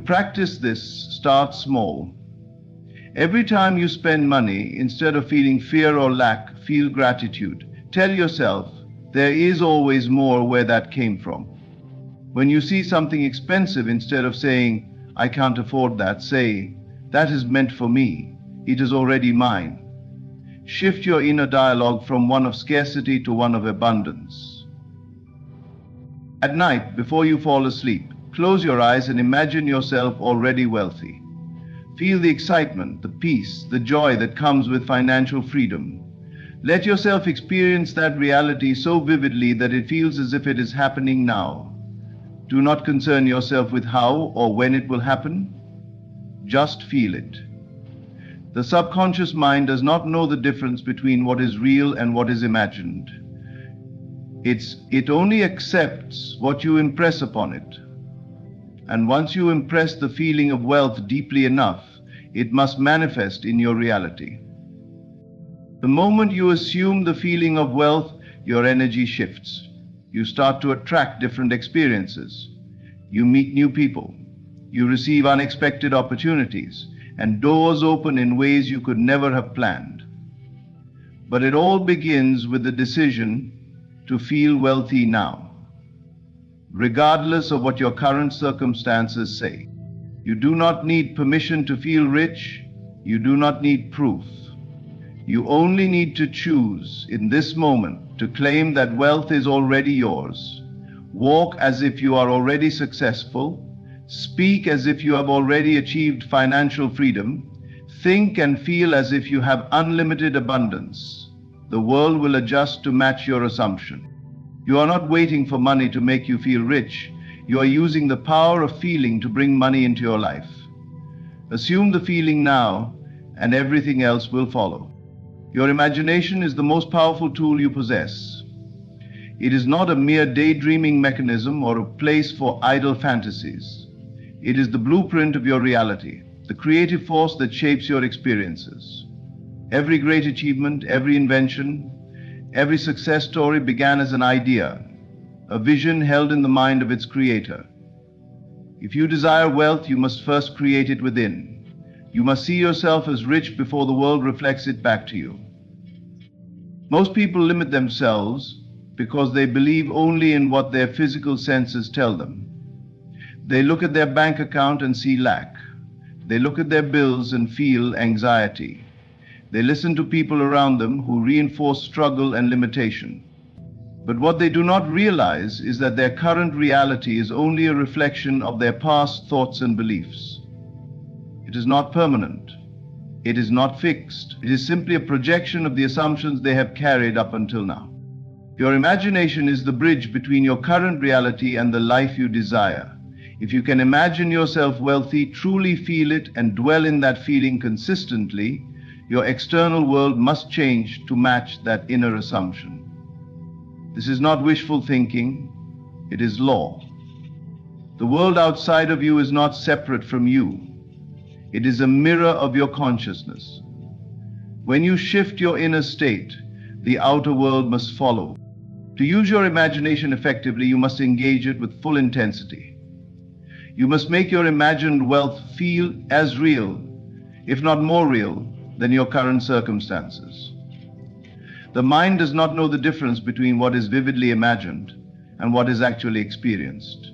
practice this, start small. Every time you spend money, instead of feeling fear or lack, feel gratitude. Tell yourself, there is always more where that came from. When you see something expensive, instead of saying, I can't afford that, say, that is meant for me. It is already mine. Shift your inner dialogue from one of scarcity to one of abundance. At night, before you fall asleep, close your eyes and imagine yourself already wealthy. Feel the excitement, the peace, the joy that comes with financial freedom. Let yourself experience that reality so vividly that it feels as if it is happening now. Do not concern yourself with how or when it will happen. Just feel it. The subconscious mind does not know the difference between what is real and what is imagined. It only accepts what you impress upon it. And once you impress the feeling of wealth deeply enough, it must manifest in your reality. The moment you assume the feeling of wealth, your energy shifts. You start to attract different experiences. You meet new people. You receive unexpected opportunities, and doors open in ways you could never have planned. But it all begins with the decision to feel wealthy now, regardless of what your current circumstances say. You do not need permission to feel rich. You do not need proof. You only need to choose in this moment to claim that wealth is already yours. Walk as if you are already successful. Speak as if you have already achieved financial freedom. Think and feel as if you have unlimited abundance. The world will adjust to match your assumption. You are not waiting for money to make you feel rich. You are using the power of feeling to bring money into your life. Assume the feeling now, and everything else will follow. Your imagination is the most powerful tool you possess. It is not a mere daydreaming mechanism or a place for idle fantasies. It is the blueprint of your reality, the creative force that shapes your experiences. Every great achievement, every invention, every success story began as an idea, a vision held in the mind of its creator. If you desire wealth, you must first create it within. You must see yourself as rich before the world reflects it back to you. Most people limit themselves because they believe only in what their physical senses tell them. They look at their bank account and see lack. They look at their bills and feel anxiety. They listen to people around them who reinforce struggle and limitation. But what they do not realize is that their current reality is only a reflection of their past thoughts and beliefs. It is not permanent. It is not fixed. It is simply a projection of the assumptions they have carried up until now. Your imagination is the bridge between your current reality and the life you desire. If you can imagine yourself wealthy, truly feel it, and dwell in that feeling consistently, your external world must change to match that inner assumption. This is not wishful thinking, it is law. The world outside of you is not separate from you. It is a mirror of your consciousness. When you shift your inner state, the outer world must follow. To use your imagination effectively, you must engage it with full intensity. You must make your imagined wealth feel as real, if not more real, than your current circumstances. The mind does not know the difference between what is vividly imagined and what is actually experienced.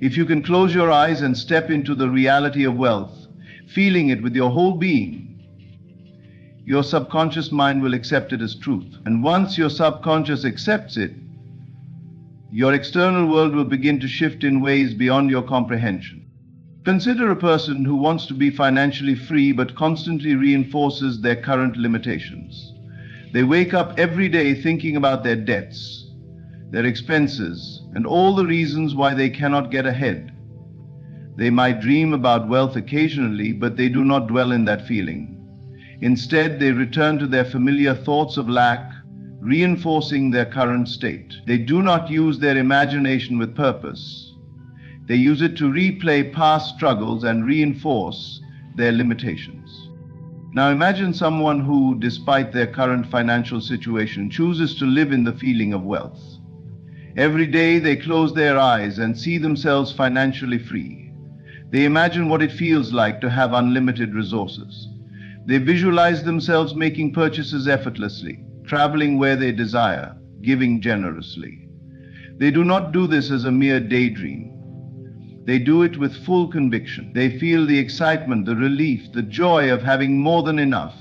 If you can close your eyes and step into the reality of wealth, feeling it with your whole being, your subconscious mind will accept it as truth. And once your subconscious accepts it, your external world will begin to shift in ways beyond your comprehension. Consider a person who wants to be financially free but constantly reinforces their current limitations. They wake up every day thinking about their debts, their expenses, and all the reasons why they cannot get ahead. They might dream about wealth occasionally, but they do not dwell in that feeling. Instead, they return to their familiar thoughts of lack, reinforcing their current state. They do not use their imagination with purpose. They use it to replay past struggles and reinforce their limitations. Now imagine someone who, despite their current financial situation, chooses to live in the feeling of wealth. Every day they close their eyes and see themselves financially free. They imagine what it feels like to have unlimited resources. They visualize themselves making purchases effortlessly, traveling where they desire, giving generously. They do not do this as a mere daydream. They do it with full conviction. They feel the excitement, the relief, the joy of having more than enough.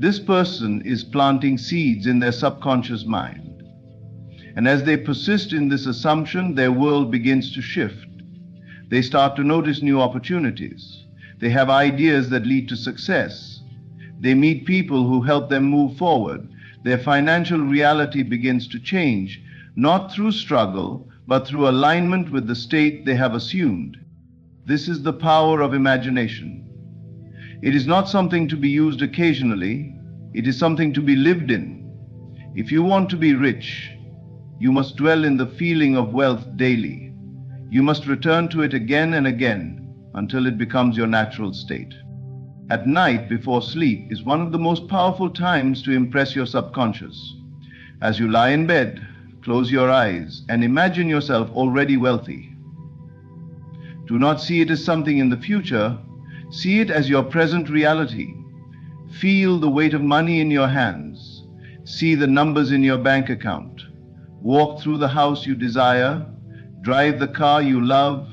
This person is planting seeds in their subconscious mind. And as they persist in this assumption, their world begins to shift. They start to notice new opportunities. They have ideas that lead to success. They meet people who help them move forward. Their financial reality begins to change, not through struggle, but through alignment with the state they have assumed. This is the power of imagination. It is not something to be used occasionally, it is something to be lived in. If you want to be rich, you must dwell in the feeling of wealth daily. You must return to it again and again until it becomes your natural state. At night before sleep is one of the most powerful times to impress your subconscious. As you lie in bed, close your eyes and imagine yourself already wealthy. Do not see it as something in the future. See it as your present reality. Feel the weight of money in your hands. See the numbers in your bank account. Walk through the house you desire. Drive the car you love.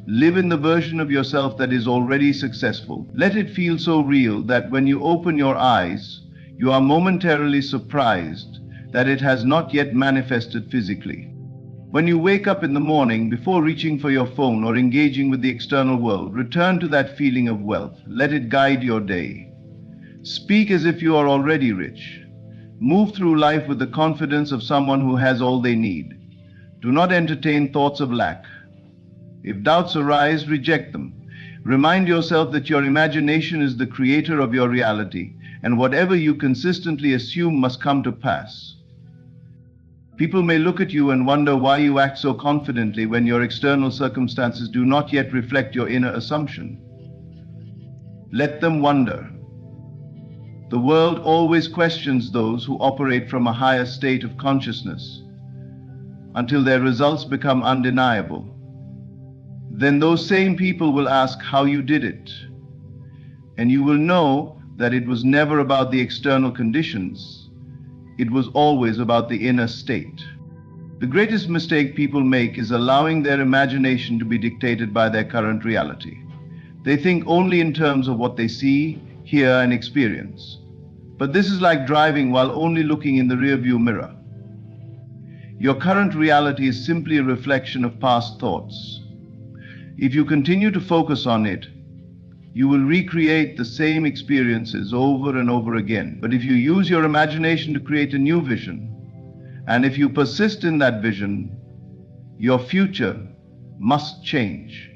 Live in the version of yourself that is already successful. Let it feel so real that when you open your eyes, you are momentarily surprised that it has not yet manifested physically. When you wake up in the morning, before reaching for your phone or engaging with the external world, return to that feeling of wealth. Let it guide your day. Speak as if you are already rich. Move through life with the confidence of someone who has all they need. Do not entertain thoughts of lack. If doubts arise, reject them. Remind yourself that your imagination is the creator of your reality, and whatever you consistently assume must come to pass. People may look at you and wonder why you act so confidently when your external circumstances do not yet reflect your inner assumption. Let them wonder. The world always questions those who operate from a higher state of consciousness until their results become undeniable. Then those same people will ask how you did it, and you will know that it was never about the external conditions. It was always about the inner state. The greatest mistake people make is allowing their imagination to be dictated by their current reality. They think only in terms of what they see, hear, and experience. But this is like driving while only looking in the rearview mirror. Your current reality is simply a reflection of past thoughts. If you continue to focus on it, you will recreate the same experiences over and over again. But if you use your imagination to create a new vision, and if you persist in that vision, your future must change.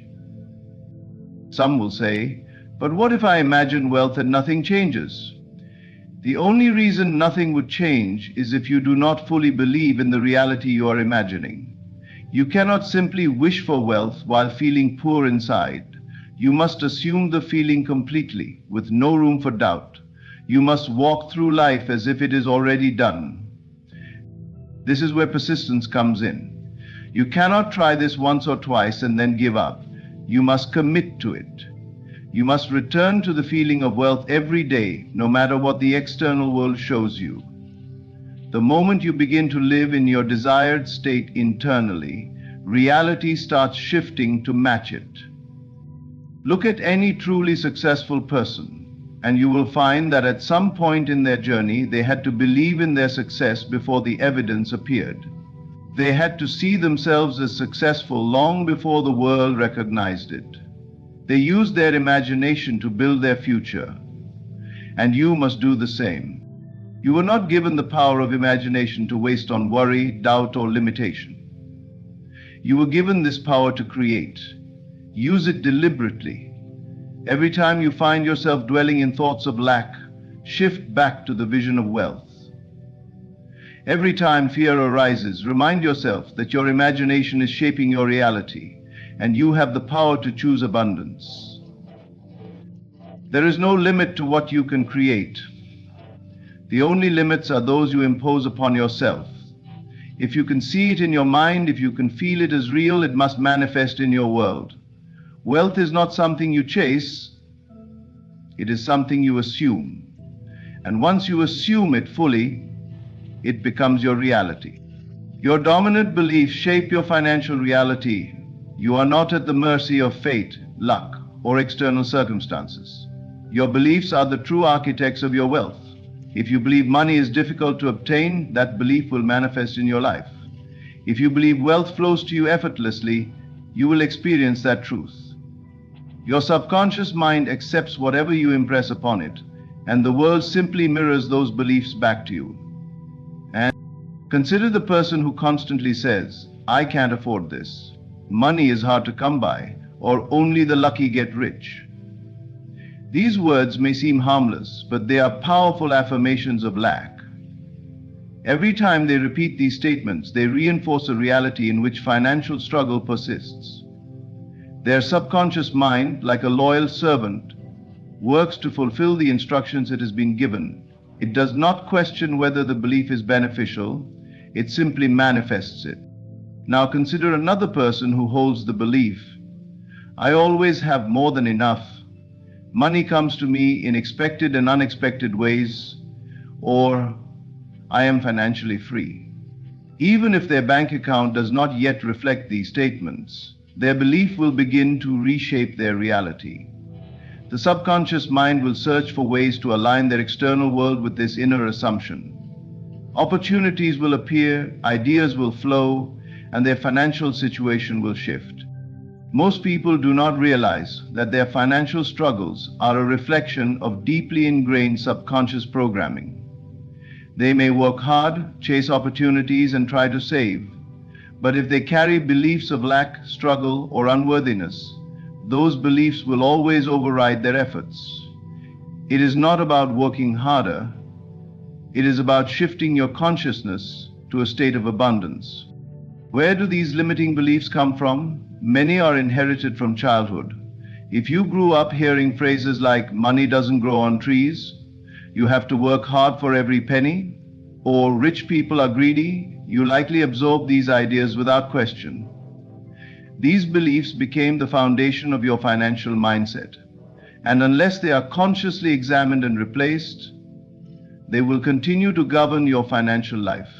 Some will say, but what if I imagine wealth and nothing changes? The only reason nothing would change is if you do not fully believe in the reality you are imagining. You cannot simply wish for wealth while feeling poor inside. You must assume the feeling completely, with no room for doubt. You must walk through life as if it is already done. This is where persistence comes in. You cannot try this once or twice and then give up. You must commit to it. You must return to the feeling of wealth every day, no matter what the external world shows you. The moment you begin to live in your desired state internally, reality starts shifting to match it. Look at any truly successful person, and you will find that at some point in their journey, they had to believe in their success before the evidence appeared. They had to see themselves as successful long before the world recognized it. They used their imagination to build their future, and you must do the same. You were not given the power of imagination to waste on worry, doubt, or limitation. You were given this power to create. Use it deliberately. Every time you find yourself dwelling in thoughts of lack, shift back to the vision of wealth. Every time fear arises, remind yourself that your imagination is shaping your reality, and you have the power to choose abundance. There is no limit to what you can create. The only limits are those you impose upon yourself. If you can see it in your mind, if you can feel it as real, it must manifest in your world. Wealth is not something you chase, it is something you assume. And once you assume it fully, it becomes your reality. Your dominant beliefs shape your financial reality. You are not at the mercy of fate, luck, or external circumstances. Your beliefs are the true architects of your wealth. If you believe money is difficult to obtain, that belief will manifest in your life. If you believe wealth flows to you effortlessly, you will experience that truth. Your subconscious mind accepts whatever you impress upon it, and the world simply mirrors those beliefs back to you. And consider the person who constantly says, "I can't afford this. Money is hard to come by," or "only the lucky get rich." These words may seem harmless, but they are powerful affirmations of lack. Every time they repeat these statements, they reinforce a reality in which financial struggle persists. Their subconscious mind, like a loyal servant, works to fulfill the instructions it has been given. It does not question whether the belief is beneficial, it simply manifests it. Now consider another person who holds the belief, "I always have more than enough. Money comes to me in expected and unexpected ways," or "I am financially free." Even if their bank account does not yet reflect these statements, their belief will begin to reshape their reality. The subconscious mind will search for ways to align their external world with this inner assumption. Opportunities will appear, ideas will flow, and their financial situation will shift. Most people do not realize that their financial struggles are a reflection of deeply ingrained subconscious programming. They may work hard, chase opportunities, and try to save, but if they carry beliefs of lack, struggle, or unworthiness, those beliefs will always override their efforts. It is not about working harder, it is about shifting your consciousness to a state of abundance. Where do these limiting beliefs come from? Many are inherited from childhood. If you grew up hearing phrases like "money doesn't grow on trees," "you have to work hard for every penny," or "rich people are greedy," you likely absorbed these ideas without question. These beliefs became the foundation of your financial mindset, and unless they are consciously examined and replaced, they will continue to govern your financial life.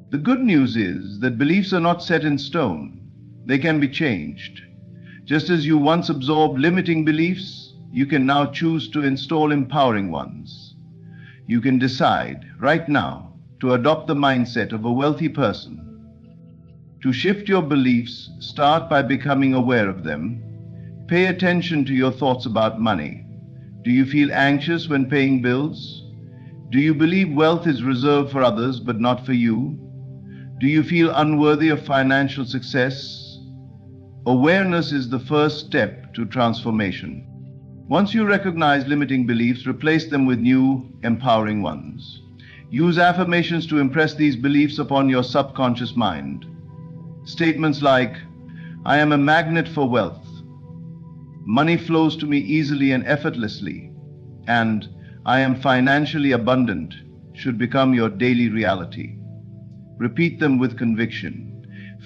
The good news is that beliefs are not set in stone. They can be changed. Just as you once absorbed limiting beliefs, you can now choose to install empowering ones. You can decide right now to adopt the mindset of a wealthy person. To shift your beliefs, start by becoming aware of them. Pay attention to your thoughts about money. Do you feel anxious when paying bills? Do you believe wealth is reserved for others but not for you? Do you feel unworthy of financial success? Awareness is the first step to transformation. Once you recognize limiting beliefs, replace them with new, empowering ones. Use affirmations to impress these beliefs upon your subconscious mind. Statements like, "I am a magnet for wealth," "Money flows to me easily and effortlessly," and "I am financially abundant" should become your daily reality. Repeat them with conviction.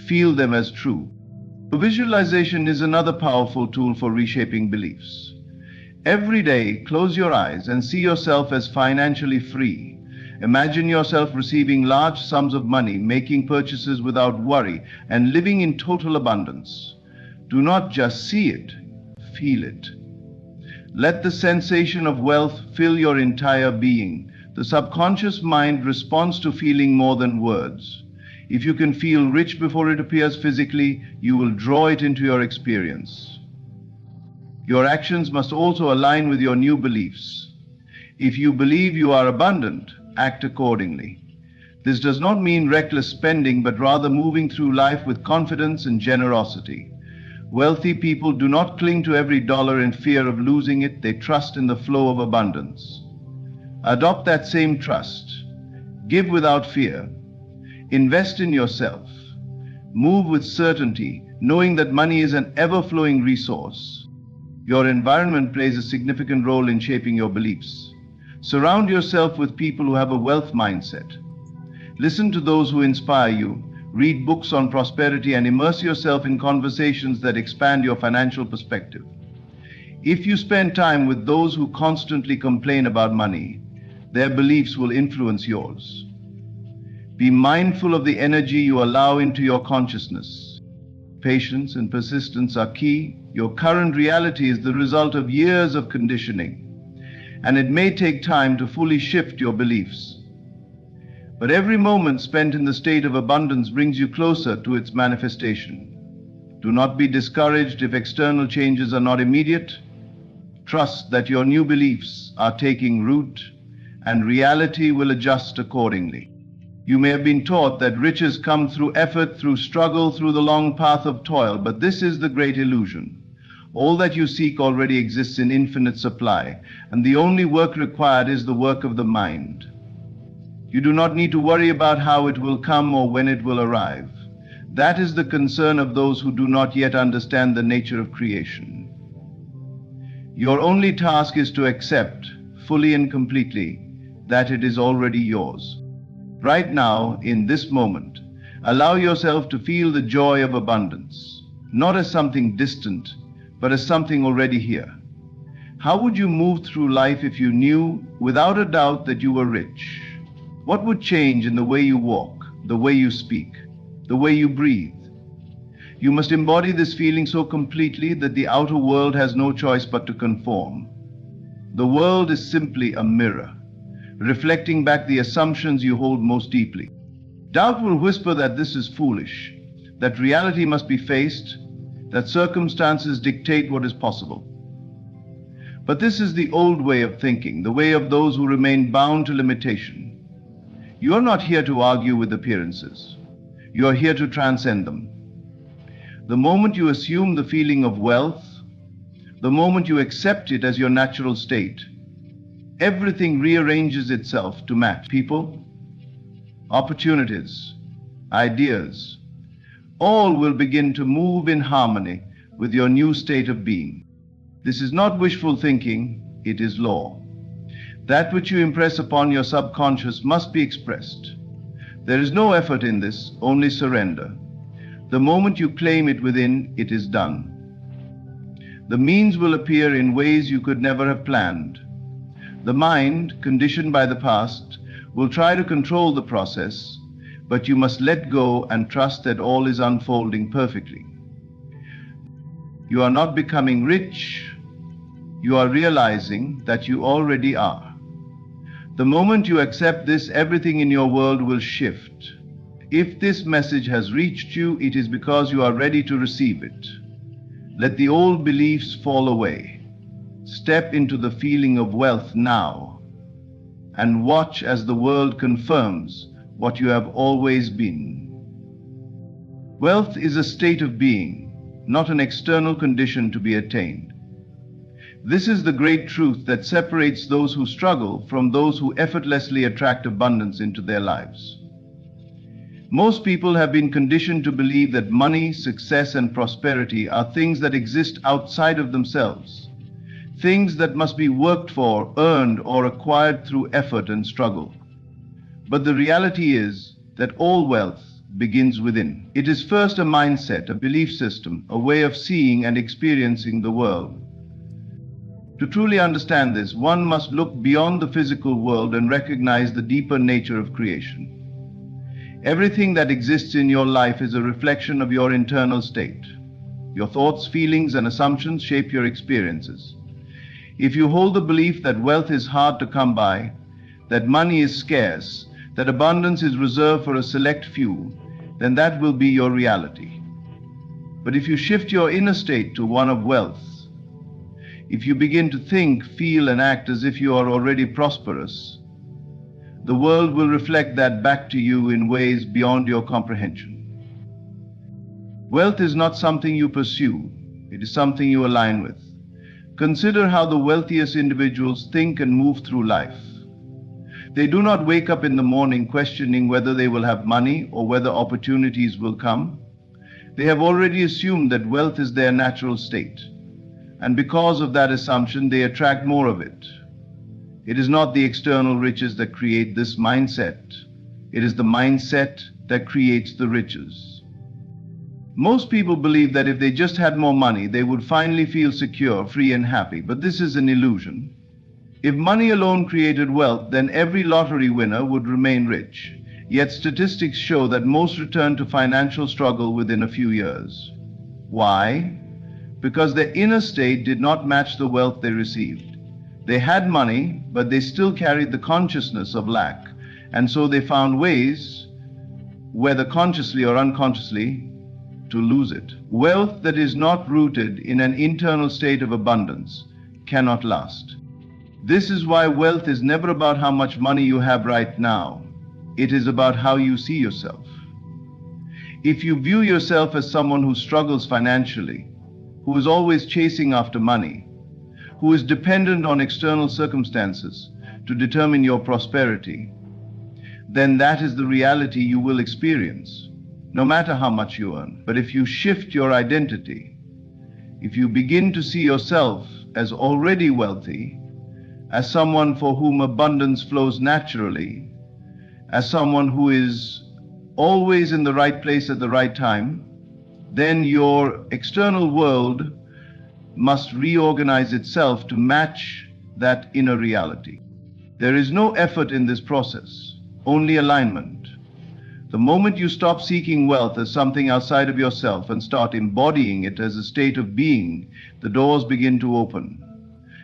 Feel them as true. Visualization is another powerful tool for reshaping beliefs. Every day, close your eyes and see yourself as financially free. Imagine yourself receiving large sums of money, making purchases without worry, and living in total abundance. Do not just see it, feel it. Let the sensation of wealth fill your entire being. The subconscious mind responds to feeling more than words. If you can feel rich before it appears physically, you will draw it into your experience. Your actions must also align with your new beliefs. If you believe you are abundant, act accordingly. This does not mean reckless spending, but rather moving through life with confidence and generosity. Wealthy people do not cling to every dollar in fear of losing it. They trust in the flow of abundance. Adopt that same trust. Give without fear. Invest in yourself. Move with certainty, knowing that money is an ever-flowing resource. Your environment plays a significant role in shaping your beliefs. Surround yourself with people who have a wealth mindset. Listen to those who inspire you. read books on prosperity, and immerse yourself in conversations that expand your financial perspective. If you spend time with those who constantly complain about money, their beliefs will influence yours. Be mindful of the energy you allow into your consciousness. Patience and persistence are key. Your current reality is the result of years of conditioning, and it may take time to fully shift your beliefs. But every moment spent in the state of abundance brings you closer to its manifestation. Do not be discouraged if external changes are not immediate. Trust that your new beliefs are taking root, and reality will adjust accordingly. You may have been taught that riches come through effort, through struggle, through the long path of toil, but this is the great illusion. All that you seek already exists in infinite supply, and the only work required is the work of the mind. You do not need to worry about how it will come or when it will arrive. That is the concern of those who do not yet understand the nature of creation. Your only task is to accept, fully and completely, that it is already yours. Right now, in this moment, allow yourself to feel the joy of abundance, not as something distant, but as something already here. How would you move through life if you knew, without a doubt, that you were rich? What would change in the way you walk, the way you speak, the way you breathe? You must embody this feeling so completely that the outer world has no choice but to conform. The world is simply a mirror, reflecting back the assumptions you hold most deeply. Doubt will whisper that this is foolish, that reality must be faced, that circumstances dictate what is possible. But this is the old way of thinking, the way of those who remain bound to limitation. You are not here to argue with appearances. You are here to transcend them. The moment you assume the feeling of wealth, the moment you accept it as your natural state, everything rearranges itself to match. People, opportunities, ideas, all will begin to move in harmony with your new state of being. This is not wishful thinking, it is law. That which you impress upon your subconscious must be expressed. There is no effort in this, only surrender. The moment you claim it within, it is done. The means will appear in ways you could never have planned. The mind, conditioned by the past, will try to control the process, but you must let go and trust that all is unfolding perfectly. You are not becoming rich, you are realizing that you already are. The moment you accept this, everything in your world will shift. If this message has reached you, it is because you are ready to receive it. Let the old beliefs fall away. Step into the feeling of wealth now, and watch as the world confirms what you have always been. Wealth is a state of being, not an external condition to be attained. This is the great truth that separates those who struggle from those who effortlessly attract abundance into their lives. Most people have been conditioned to believe that money, success, and prosperity are things that exist outside of themselves, things that must be worked for, earned, or acquired through effort and struggle. But the reality is that all wealth begins within. It is first a mindset, a belief system, a way of seeing and experiencing the world. To truly understand this, one must look beyond the physical world and recognize the deeper nature of creation. Everything that exists in your life is a reflection of your internal state. Your thoughts, feelings, and assumptions shape your experiences. If you hold the belief that wealth is hard to come by, that money is scarce, that abundance is reserved for a select few, then that will be your reality. But if you shift your inner state to one of wealth, if you begin to think, feel, and act as if you are already prosperous, the world will reflect that back to you in ways beyond your comprehension. Wealth is not something you pursue, it is something you align with. Consider how the wealthiest individuals think and move through life. They do not wake up in the morning questioning whether they will have money or whether opportunities will come. They have already assumed that wealth is their natural state, and because of that assumption, they attract more of it. It is not the external riches that create this mindset. It is the mindset that creates the riches. Most people believe that if they just had more money, they would finally feel secure, free, and happy, but this is an illusion. If money alone created wealth, then every lottery winner would remain rich. Yet statistics show that most return to financial struggle within a few years. Why? Because their inner state did not match the wealth they received. They had money, but they still carried the consciousness of lack, and so they found ways, whether consciously or unconsciously, to lose it. Wealth that is not rooted in an internal state of abundance cannot last. This is why wealth is never about how much money you have right now. It is about how you see yourself. If you view yourself as someone who struggles financially, who is always chasing after money, who is dependent on external circumstances to determine your prosperity, then that is the reality you will experience, no matter how much you earn. But if you shift your identity, if you begin to see yourself as already wealthy, as someone for whom abundance flows naturally, as someone who is always in the right place at the right time, then your external world must reorganize itself to match that inner reality. There is no effort in this process, only alignment. The moment you stop seeking wealth as something outside of yourself and start embodying it as a state of being, the doors begin to open.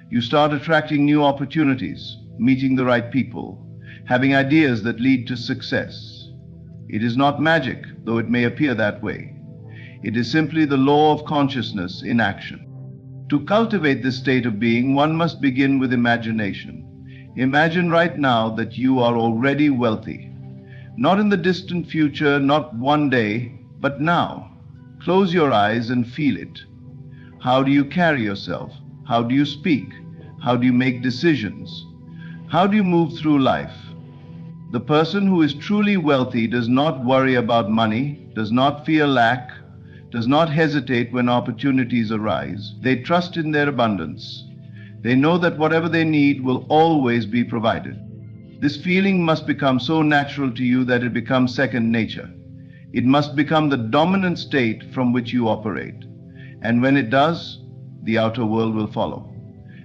You start attracting new opportunities, meeting the right people, having ideas that lead to success. It is not magic, though it may appear that way. It is simply the law of consciousness in action. To cultivate this state of being, one must begin with imagination. Imagine right now that you are already wealthy. Not in the distant future, not one day, but now. Close your eyes and feel it. How do you carry yourself? How do you speak? How do you make decisions? How do you move through life? The person who is truly wealthy does not worry about money, does not fear lack, does not hesitate when opportunities arise. They trust in their abundance. They know that whatever they need will always be provided. This feeling must become so natural to you that it becomes second nature. It must become the dominant state from which you operate. And when it does, the outer world will follow.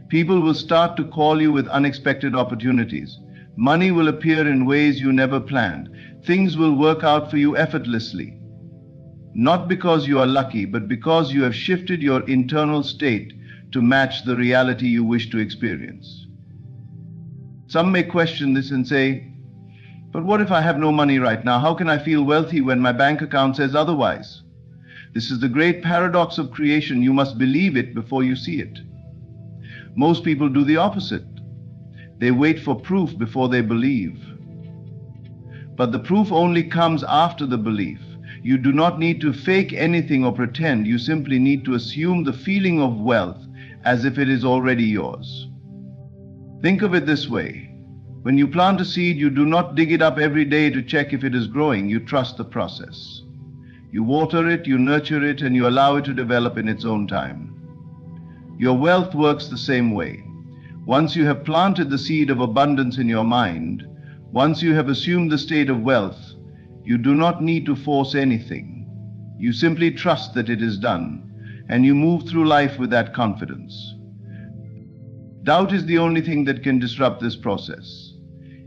People will start to call you with unexpected opportunities. Money will appear in ways you never planned. Things will work out for you effortlessly. Not because you are lucky, but because you have shifted your internal state to match the reality you wish to experience. Some may question this and say, but what if I have no money right now? How can I feel wealthy when my bank account says otherwise? This is the great paradox of creation. You must believe it before you see it. Most people do the opposite. They wait for proof before they believe. But the proof only comes after the belief. You do not need to fake anything or pretend. You simply need to assume the feeling of wealth as if it is already yours. Think of it this way. When you plant a seed, you do not dig it up every day to check if it is growing. You trust the process. You water it, you nurture it, and you allow it to develop in its own time. Your wealth works the same way. Once you have planted the seed of abundance in your mind, once you have assumed the state of wealth, you do not need to force anything. You simply trust that it is done, and you move through life with that confidence. Doubt is the only thing that can disrupt this process.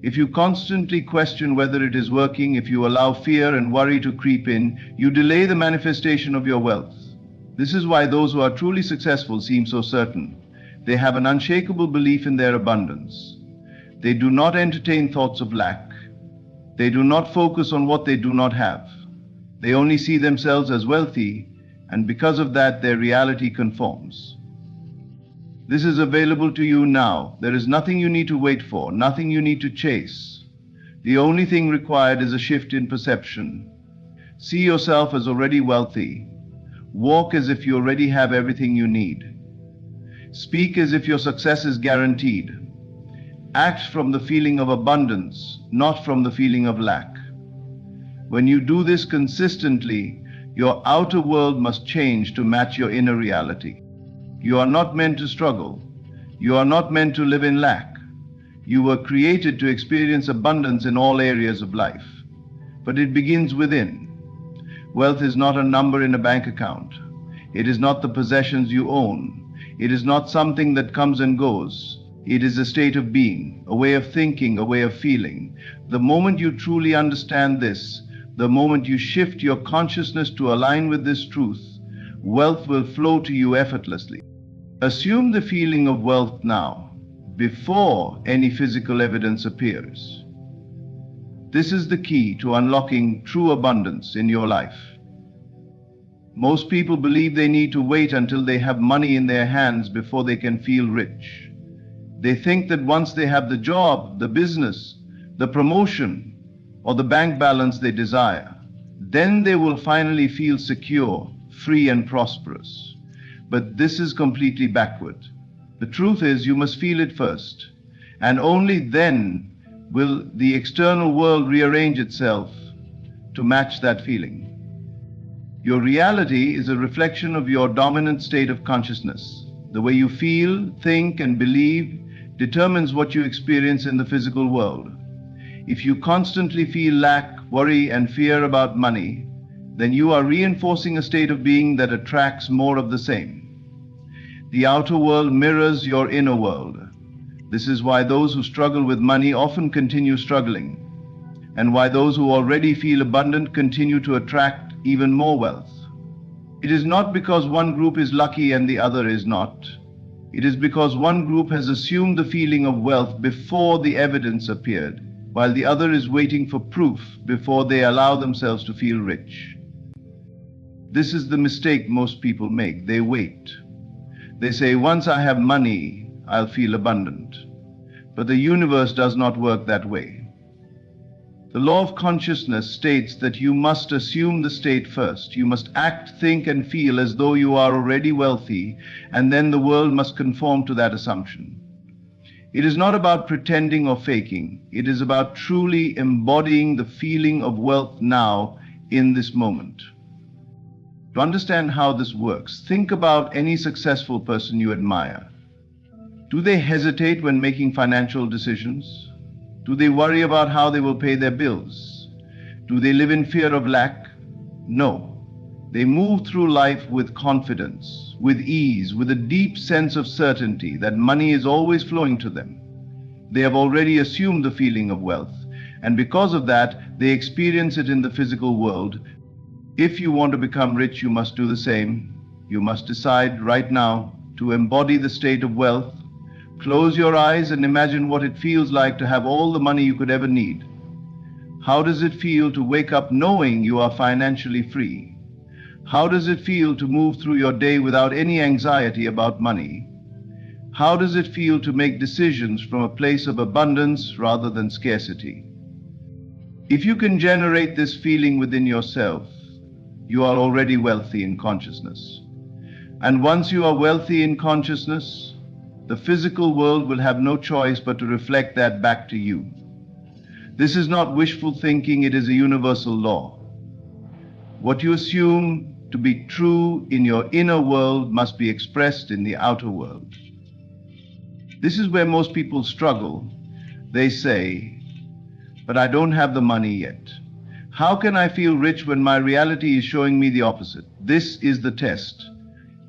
If you constantly question whether it is working, if you allow fear and worry to creep in, you delay the manifestation of your wealth. This is why those who are truly successful seem so certain. They have an unshakable belief in their abundance. They do not entertain thoughts of lack. They do not focus on what they do not have. They only see themselves as wealthy, and because of that, their reality conforms. This is available to you now. There is nothing you need to wait for, nothing you need to chase. The only thing required is a shift in perception. See yourself as already wealthy. Walk as if you already have everything you need. Speak as if your success is guaranteed. Act from the feeling of abundance, not from the feeling of lack. When you do this consistently, your outer world must change to match your inner reality. You are not meant to struggle. You are not meant to live in lack. You were created to experience abundance in all areas of life. but it begins within. Wealth is not a number in a bank account. It is not the possessions you own. It is not something that comes and goes. It is a state of being, a way of thinking, a way of feeling. The moment you truly understand this, the moment you shift your consciousness to align with this truth, wealth will flow to you effortlessly. Assume the feeling of wealth now, before any physical evidence appears. This is the key to unlocking true abundance in your life. Most people believe they need to wait until they have money in their hands before they can feel rich. They think that once they have the job, the business, the promotion, or the bank balance they desire, then they will finally feel secure, free, and prosperous. But this is completely backward. The truth is, you must feel it first, and only then will the external world rearrange itself to match that feeling. Your reality is a reflection of your dominant state of consciousness. The way you feel, think, and believe determines what you experience in the physical world. If you constantly feel lack, worry, and fear about money, then you are reinforcing a state of being that attracts more of the same. The outer world mirrors your inner world. This is why those who struggle with money often continue struggling, and why those who already feel abundant continue to attract even more wealth. It is not because one group is lucky and the other is not. It is because one group has assumed the feeling of wealth before the evidence appeared, while the other is waiting for proof before they allow themselves to feel rich. This is the mistake most people make. They wait. They say, once I have money, I'll feel abundant. But the universe does not work that way. The law of consciousness states that you must assume the state first. You must act, think, and feel as though you are already wealthy, and then the world must conform to that assumption. It is not about pretending or faking. It is about truly embodying the feeling of wealth now, in this moment. To understand how this works, think about any successful person you admire. Do they hesitate when making financial decisions? Do they worry about how they will pay their bills? Do they live in fear of lack? No. They move through life with confidence, with ease, with a deep sense of certainty that money is always flowing to them. They have already assumed the feeling of wealth, and because of that, they experience it in the physical world. If you want to become rich, you must do the same. You must decide right now to embody the state of wealth. Close your eyes and imagine what it feels like to have all the money you could ever need. How does it feel to wake up knowing you are financially free? How does it feel to move through your day without any anxiety about money? How does it feel to make decisions from a place of abundance rather than scarcity? If you can generate this feeling within yourself, you are already wealthy in consciousness. And once you are wealthy in consciousness, the physical world will have no choice but to reflect that back to you. This is not wishful thinking, it is a universal law. What you assume to be true in your inner world must be expressed in the outer world. This is where most people struggle. They say, but I don't have the money yet. How can I feel rich when my reality is showing me the opposite? This is the test.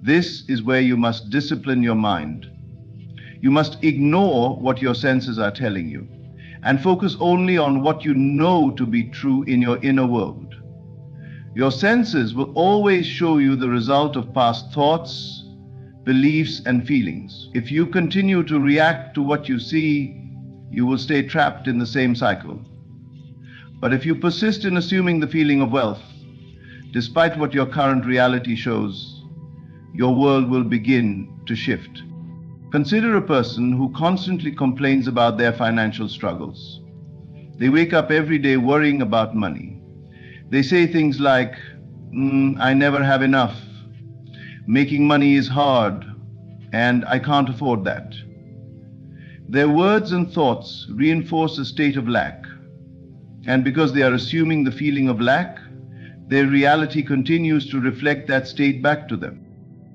This is where you must discipline your mind. You must ignore what your senses are telling you and focus only on what you know to be true in your inner world. Your senses will always show you the result of past thoughts, beliefs, and feelings. If you continue to react to what you see, you will stay trapped in the same cycle. But if you persist in assuming the feeling of wealth, despite what your current reality shows, your world will begin to shift. Consider a person who constantly complains about their financial struggles. They wake up every day worrying about money. They say things like, I never have enough, making money is hard, and I can't afford that. Their words and thoughts reinforce a state of lack, and because they are assuming the feeling of lack, their reality continues to reflect that state back to them.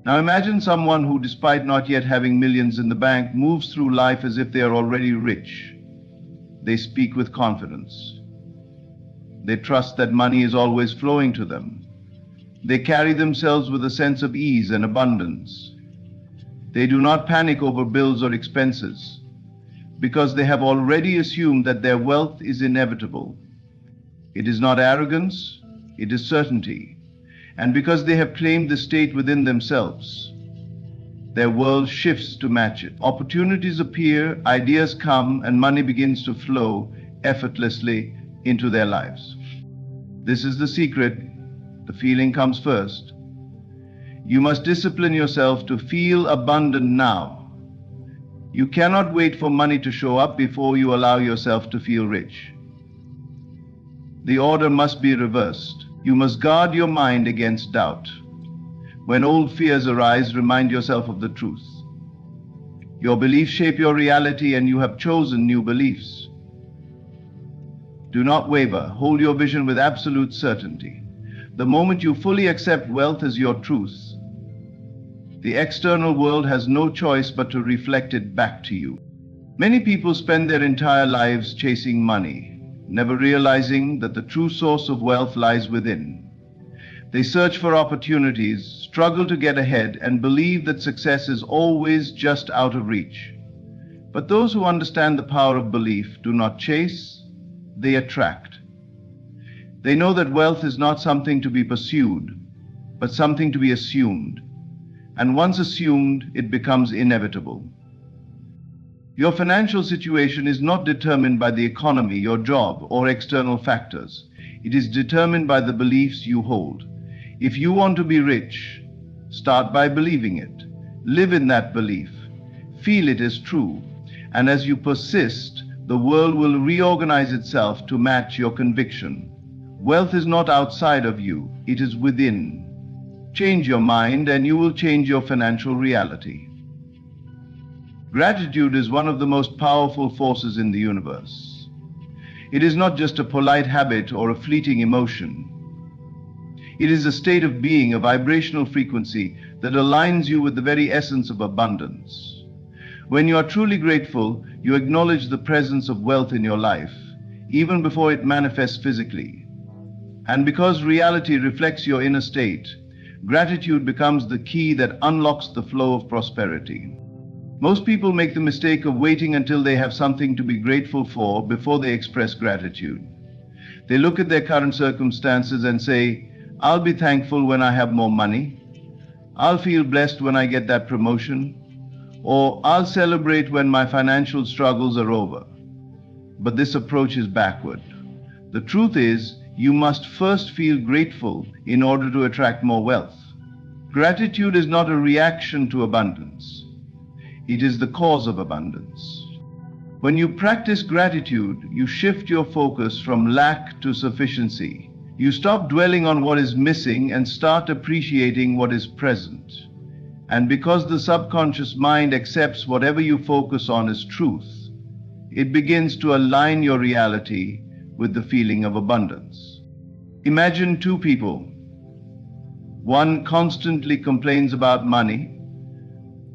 Now imagine someone who, despite not yet having millions in the bank, moves through life as if they are already rich. They speak with confidence. They trust that money is always flowing to them. They carry themselves with a sense of ease and abundance. They do not panic over bills or expenses because they have already assumed that their wealth is inevitable. It is not arrogance, it is certainty. And because they have claimed the state within themselves, their world shifts to match it. Opportunities appear, ideas come, and money begins to flow effortlessly into their lives. This is the secret. The feeling comes first. You must discipline yourself to feel abundant now. You cannot wait for money to show up before you allow yourself to feel rich. The order must be reversed. You must guard your mind against doubt. When old fears arise, remind yourself of the truth. Your beliefs shape your reality, and you have chosen new beliefs. Do not waver. Hold your vision with absolute certainty. The moment you fully accept wealth as your truth, the external world has no choice but to reflect it back to you. Many people spend their entire lives chasing money, never realizing that the true source of wealth lies within. They search for opportunities, struggle to get ahead, and believe that success is always just out of reach. But those who understand the power of belief do not chase, they attract. They know that wealth is not something to be pursued, but something to be assumed. And once assumed, it becomes inevitable. Your financial situation is not determined by the economy, your job, or external factors. It is determined by the beliefs you hold. If you want to be rich, start by believing it. Live in that belief. Feel it as true. And as you persist, the world will reorganize itself to match your conviction. Wealth is not outside of you, it is within. Change your mind and you will change your financial reality. Gratitude is one of the most powerful forces in the universe. It is not just a polite habit or a fleeting emotion. It is a state of being, a vibrational frequency that aligns you with the very essence of abundance. When you are truly grateful, you acknowledge the presence of wealth in your life, even before it manifests physically. And because reality reflects your inner state, gratitude becomes the key that unlocks the flow of prosperity. Most people make the mistake of waiting until they have something to be grateful for before they express gratitude. They look at their current circumstances and say, "I'll be thankful when I have more money. I'll feel blessed when I get that promotion. Or I'll celebrate when my financial struggles are over." But this approach is backward. The truth is, you must first feel grateful in order to attract more wealth. Gratitude is not a reaction to abundance. It is the cause of abundance. When you practice gratitude, you shift your focus from lack to sufficiency. You stop dwelling on what is missing and start appreciating what is present. And because the subconscious mind accepts whatever you focus on as truth, it begins to align your reality with the feeling of abundance. Imagine two people. One constantly complains about money,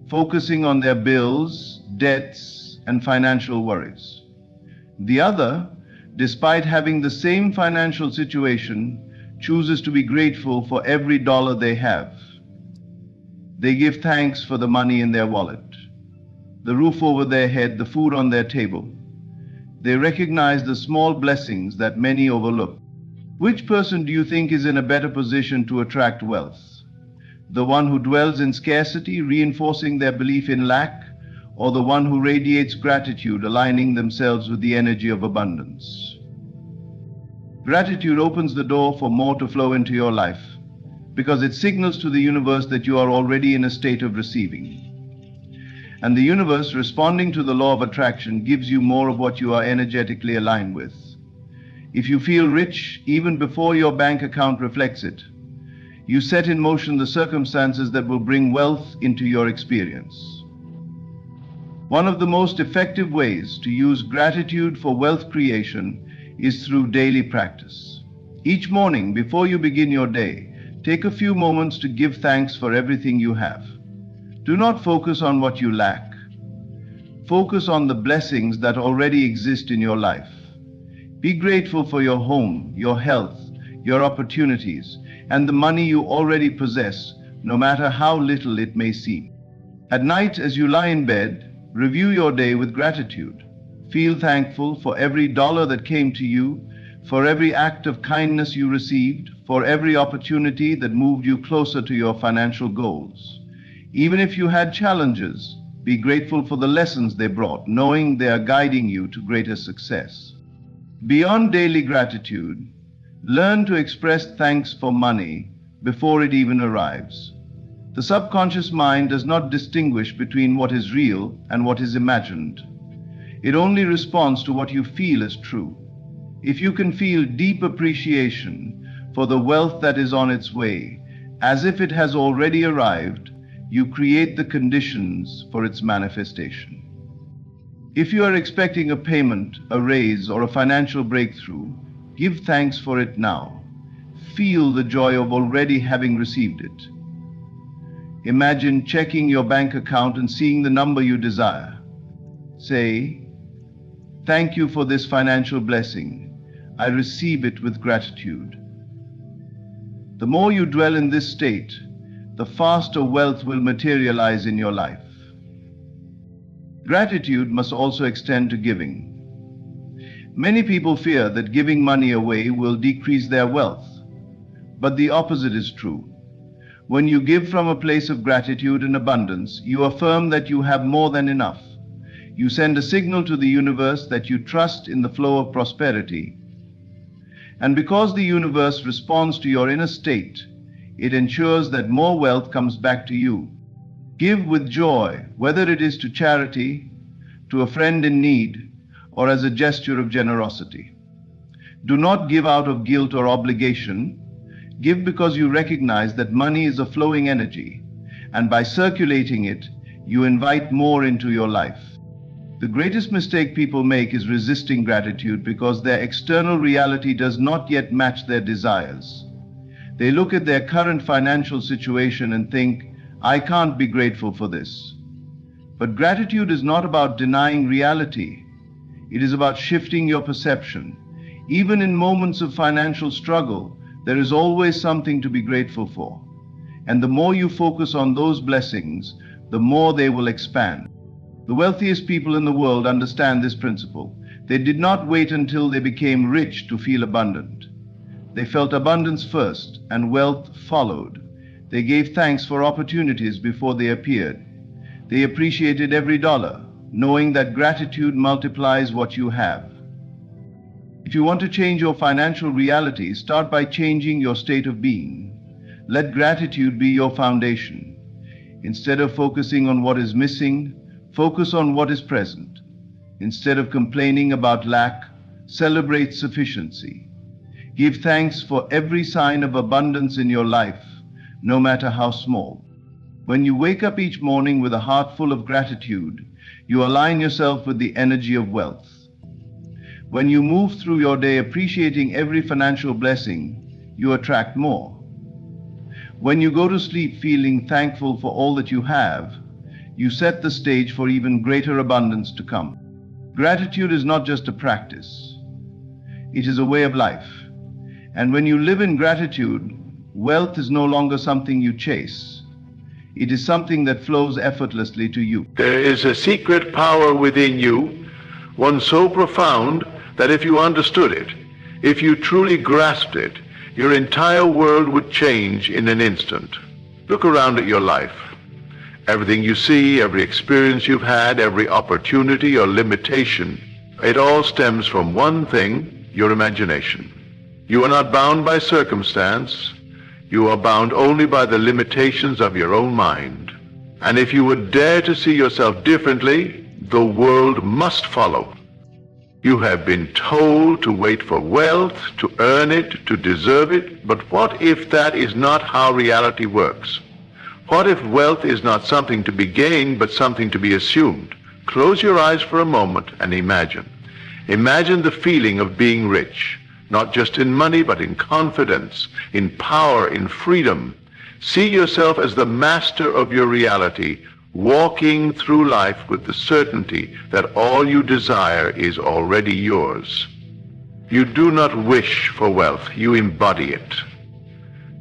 focusing on their bills, debts, and financial worries. The other, despite having the same financial situation, chooses to be grateful for every dollar they have. They give thanks for the money in their wallet, the roof over their head, the food on their table. They recognize the small blessings that many overlook. Which person do you think is in a better position to attract wealth? The one who dwells in scarcity, reinforcing their belief in lack, or the one who radiates gratitude, aligning themselves with the energy of abundance? Gratitude opens the door for more to flow into your life, because it signals to the universe that you are already in a state of receiving. And the universe, responding to the law of attraction, gives you more of what you are energetically aligned with. If you feel rich, even before your bank account reflects it, you set in motion the circumstances that will bring wealth into your experience. One of the most effective ways to use gratitude for wealth creation is through daily practice. Each morning, before you begin your day, take a few moments to give thanks for everything you have. Do not focus on what you lack. Focus on the blessings that already exist in your life. Be grateful for your home, your health, your opportunities, and the money you already possess, no matter how little it may seem. At night, as you lie in bed, review your day with gratitude. Feel thankful for every dollar that came to you, for every act of kindness you received, for every opportunity that moved you closer to your financial goals. Even if you had challenges, be grateful for the lessons they brought, knowing they are guiding you to greater success. Beyond daily gratitude, learn to express thanks for money before it even arrives. The subconscious mind does not distinguish between what is real and what is imagined. It only responds to what you feel is true. If you can feel deep appreciation for the wealth that is on its way, as if it has already arrived, you create the conditions for its manifestation. If you are expecting a payment, a raise, or a financial breakthrough, give thanks for it now. Feel the joy of already having received it. Imagine checking your bank account and seeing the number you desire. Say, "Thank you for this financial blessing. I receive it with gratitude." The more you dwell in this state, the faster wealth will materialize in your life. Gratitude must also extend to giving. Many people fear that giving money away will decrease their wealth, but the opposite is true. When you give from a place of gratitude and abundance, you affirm that you have more than enough. You send a signal to the universe that you trust in the flow of prosperity. And because the universe responds to your inner state, it ensures that more wealth comes back to you. Give with joy, whether it is to charity, to a friend in need, or as a gesture of generosity. Do not give out of guilt or obligation. Give because you recognize that money is a flowing energy, and by circulating it, you invite more into your life. The greatest mistake people make is resisting gratitude because their external reality does not yet match their desires. They look at their current financial situation and think, "I can't be grateful for this." But gratitude is not about denying reality. It is about shifting your perception. Even in moments of financial struggle, there is always something to be grateful for. And the more you focus on those blessings, the more they will expand. The wealthiest people in the world understand this principle. They did not wait until they became rich to feel abundant. They felt abundance first, and wealth followed. They gave thanks for opportunities before they appeared. They appreciated every dollar, knowing that gratitude multiplies what you have. If you want to change your financial reality, start by changing your state of being. Let gratitude be your foundation. Instead of focusing on what is missing, focus on what is present. Instead of complaining about lack, celebrate sufficiency. Give thanks for every sign of abundance in your life, no matter how small. When you wake up each morning with a heart full of gratitude, you align yourself with the energy of wealth. When you move through your day appreciating every financial blessing, you attract more. When you go to sleep feeling thankful for all that you have, you set the stage for even greater abundance to come. Gratitude is not just a practice. It is a way of life. And when you live in gratitude, wealth is no longer something you chase. It is something that flows effortlessly to you. There is a secret power within you, one so profound that if you understood it, if you truly grasped it, your entire world would change in an instant. Look around at your life. Everything you see, every experience you've had, every opportunity or limitation, it all stems from one thing, your imagination. You are not bound by circumstance. You are bound only by the limitations of your own mind. And if you would dare to see yourself differently, the world must follow. You have been told to wait for wealth, to earn it, to deserve it. But what if that is not how reality works? What if wealth is not something to be gained, but something to be assumed? Close your eyes for a moment and imagine. Imagine the feeling of being rich, not just in money, but in confidence, in power, in freedom. See yourself as the master of your reality, walking through life with the certainty that all you desire is already yours. You do not wish for wealth, you embody it.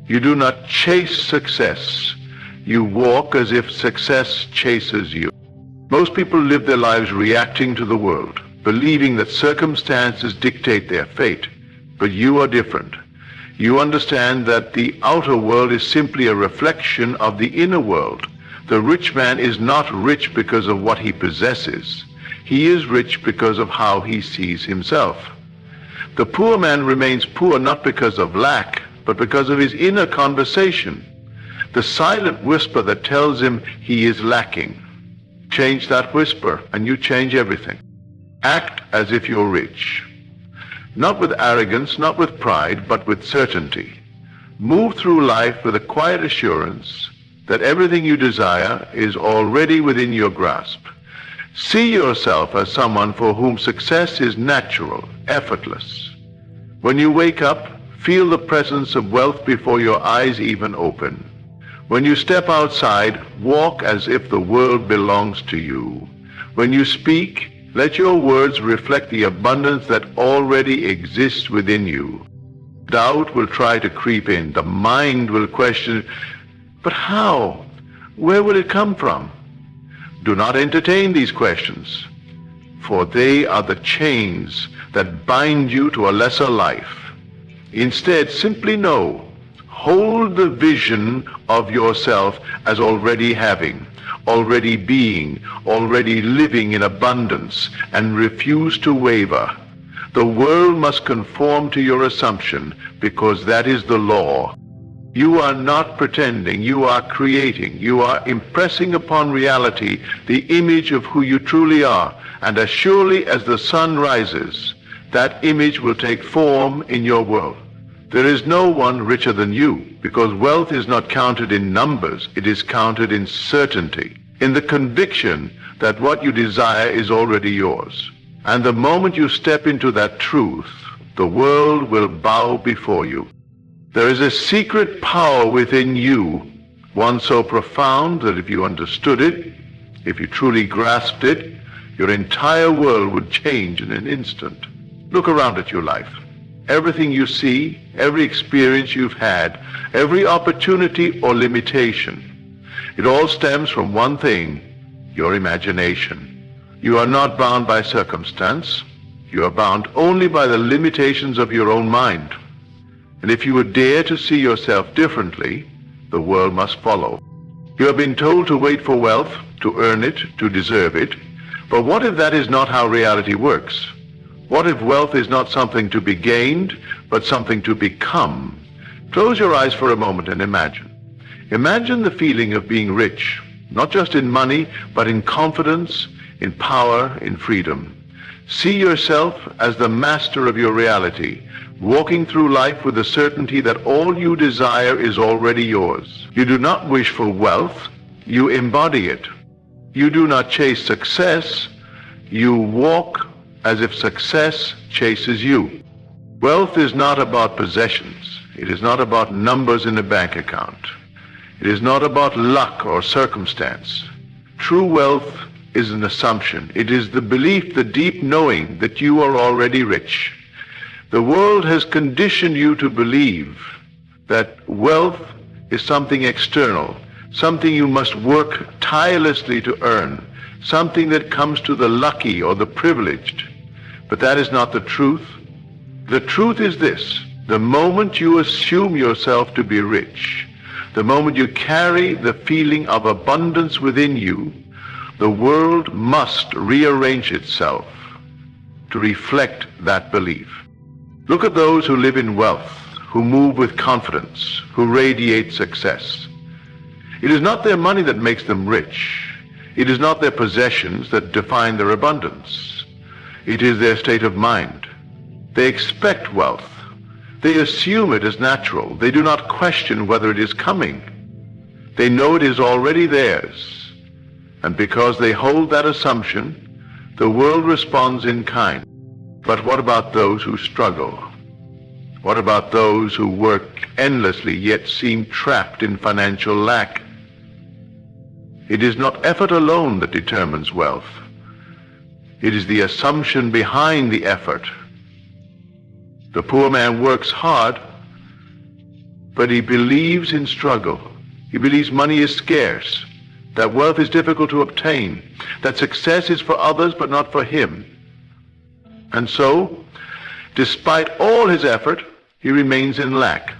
You do not chase success, you walk as if success chases you. Most people live their lives reacting to the world, believing that circumstances dictate their fate. But you are different. You understand that the outer world is simply a reflection of the inner world. The rich man is not rich because of what he possesses. He is rich because of how he sees himself. The poor man remains poor not because of lack, but because of his inner conversation, the silent whisper that tells him he is lacking. Change that whisper and you change everything. Act as if you're rich. Not with arrogance, not with pride, but with certainty. Move through life with a quiet assurance that everything you desire is already within your grasp. See yourself as someone for whom success is natural, effortless. When you wake up, feel the presence of wealth before your eyes even open. When you step outside, walk as if the world belongs to you. When you speak, let your words reflect the abundance that already exists within you. Doubt will try to creep in. The mind will question, but how? Where will it come from? Do not entertain these questions, for they are the chains that bind you to a lesser life. Instead, simply know, hold the vision of yourself as already having, already being, already living in abundance, and refuse to waver. The world must conform to your assumption because that is the law. You are not pretending, you are creating, you are impressing upon reality the image of who you truly are, and as surely as the sun rises, that image will take form in your world. There is no one richer than you, because wealth is not counted in numbers, it is counted in certainty, in the conviction that what you desire is already yours. And the moment you step into that truth, the world will bow before you. There is a secret power within you, one so profound that if you understood it, if you truly grasped it, your entire world would change in an instant. Look around at your life. Everything you see, every experience you've had, every opportunity or limitation, it all stems from one thing, your imagination. You are not bound by circumstance. You are bound only by the limitations of your own mind. And if you would dare to see yourself differently, the world must follow. You have been told to wait for wealth, to earn it, to deserve it. But what if that is not how reality works? What if wealth is not something to be gained, but something to become? Close your eyes for a moment and imagine. Imagine the feeling of being rich, not just in money, but in confidence, in power, in freedom. See yourself as the master of your reality, walking through life with the certainty that all you desire is already yours. You do not wish for wealth, you embody it. You do not chase success, you walk as if success chases you. Wealth is not about possessions. It is not about numbers in a bank account. It is not about luck or circumstance. True wealth is an assumption. It is the belief, the deep knowing that you are already rich. The world has conditioned you to believe that wealth is something external, something you must work tirelessly to earn, something that comes to the lucky or the privileged. But that is not the truth. The truth is this: the moment you assume yourself to be rich, the moment you carry the feeling of abundance within you, the world must rearrange itself to reflect that belief. Look at those who live in wealth, who move with confidence, who radiate success. It is not their money that makes them rich. It is not their possessions that define their abundance. It is their state of mind. They expect wealth. They assume it as natural. They do not question whether it is coming. They know it is already theirs. And because they hold that assumption, the world responds in kind. But what about those who struggle? What about those who work endlessly yet seem trapped in financial lack? It is not effort alone that determines wealth. It is the assumption behind the effort. The poor man works hard, but he believes in struggle. He believes money is scarce, that wealth is difficult to obtain, that success is for others but not for him. And so, despite all his effort, he remains in lack.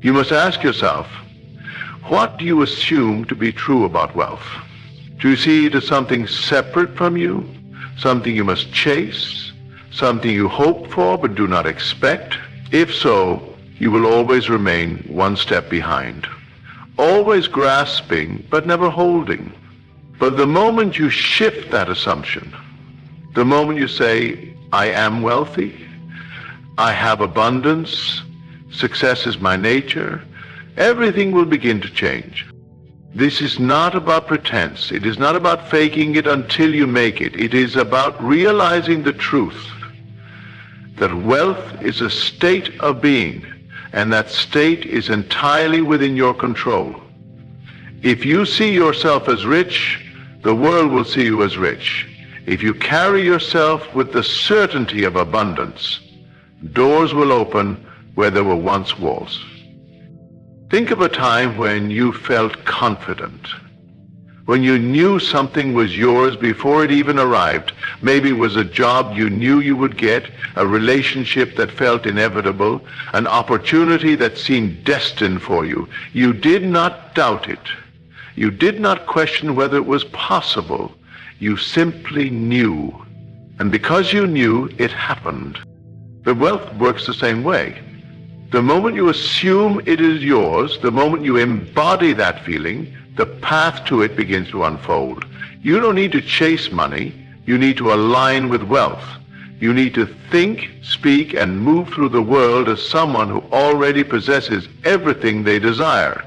You must ask yourself, what do you assume to be true about wealth? Do you see it as something separate from you, something you must chase, something you hope for but do not expect? If so, you will always remain one step behind, always grasping but never holding. But the moment you shift that assumption, the moment you say, I am wealthy, I have abundance, success is my nature, everything will begin to change. This is not about pretense. It is not about faking it until you make it. It is about realizing the truth that wealth is a state of being, and that state is entirely within your control. If you see yourself as rich, the world will see you as rich. If you carry yourself with the certainty of abundance, doors will open where there were once walls. Think of a time when you felt confident, when you knew something was yours before it even arrived. Maybe it was a job you knew you would get, a relationship that felt inevitable, an opportunity that seemed destined for you. You did not doubt it. You did not question whether it was possible. You simply knew. And because you knew, it happened. The wealth works the same way. The moment you assume it is yours, the moment you embody that feeling, the path to it begins to unfold. You don't need to chase money. You need to align with wealth. You need to think, speak, and move through the world as someone who already possesses everything they desire.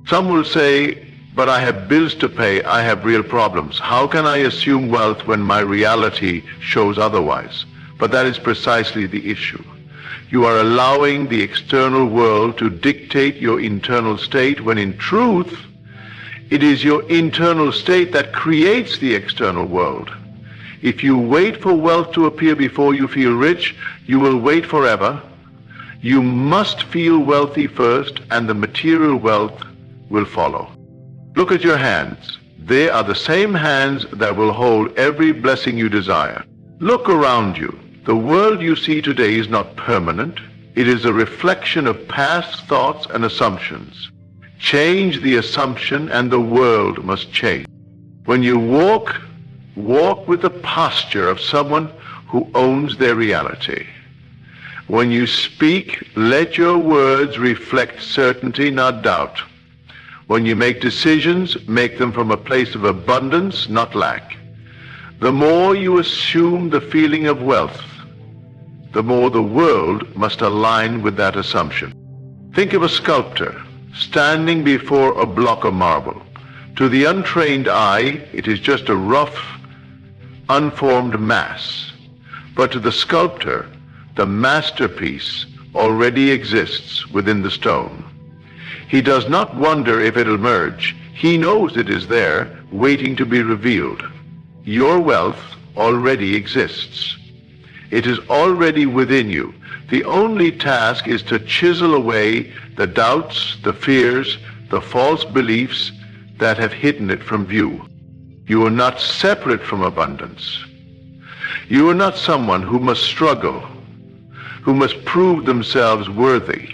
Some will say, but I have bills to pay, I have real problems. How can I assume wealth when my reality shows otherwise? But that is precisely the issue. You are allowing the external world to dictate your internal state, when in truth, it is your internal state that creates the external world. If you wait for wealth to appear before you feel rich, you will wait forever. You must feel wealthy first, and the material wealth will follow. Look at your hands. They are the same hands that will hold every blessing you desire. Look around you. The world you see today is not permanent. It is a reflection of past thoughts and assumptions. Change the assumption and the world must change. When you walk with the posture of someone who owns their reality. When you speak, let your words reflect certainty, not doubt. When you make decisions, make them from a place of abundance, not lack. The more you assume the feeling of wealth, the more the world must align with that assumption. Think of a sculptor standing before a block of marble. To the untrained eye, it is just a rough, unformed mass. But to the sculptor, the masterpiece already exists within the stone. He does not wonder if it'll emerge. He knows it is there, waiting to be revealed. Your wealth already exists. It is already within you. The only task is to chisel away the doubts, the fears, the false beliefs that have hidden it from view. You are not separate from abundance. You are not someone who must struggle, who must prove themselves worthy.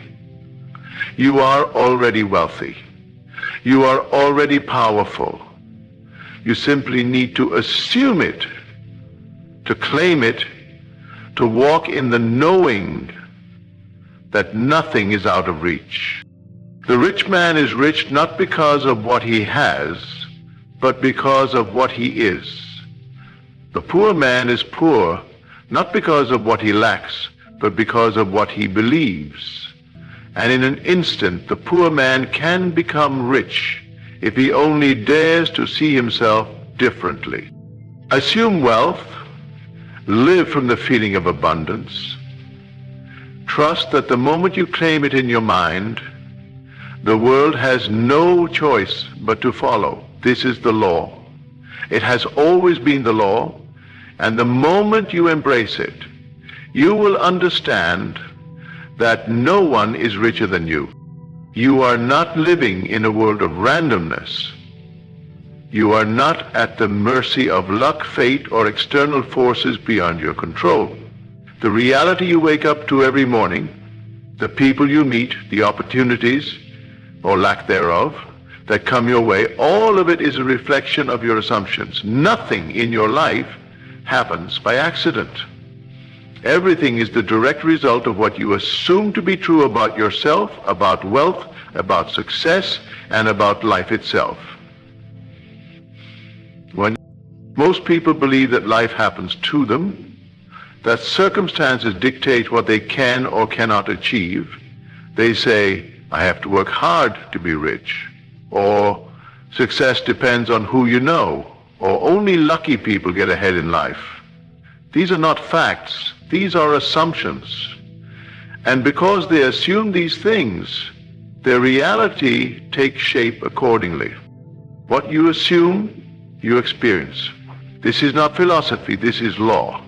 You are already wealthy. You are already powerful. You simply need to assume it, to claim it, to walk in the knowing that nothing is out of reach. The rich man is rich not because of what he has, but because of what he is. The poor man is poor not because of what he lacks, but because of what he believes. And in an instant, the poor man can become rich if he only dares to see himself differently. Assume wealth. Live from the feeling of abundance. Trust that the moment you claim it in your mind, the world has no choice but to follow. This is the law. It has always been the law, and the moment you embrace it, you will understand that no one is richer than you. You are not living in a world of randomness. You are not at the mercy of luck, fate, or external forces beyond your control. The reality you wake up to every morning, the people you meet, the opportunities, or lack thereof, that come your way, all of it is a reflection of your assumptions. Nothing in your life happens by accident. Everything is the direct result of what you assume to be true about yourself, about wealth, about success, and about life itself. When most people believe that life happens to them, that circumstances dictate what they can or cannot achieve, they say, I have to work hard to be rich, or success depends on who you know, or only lucky people get ahead in life. These are not facts, these are assumptions. And because they assume these things, their reality takes shape accordingly. What you assume, you experience. This is not philosophy, this is law.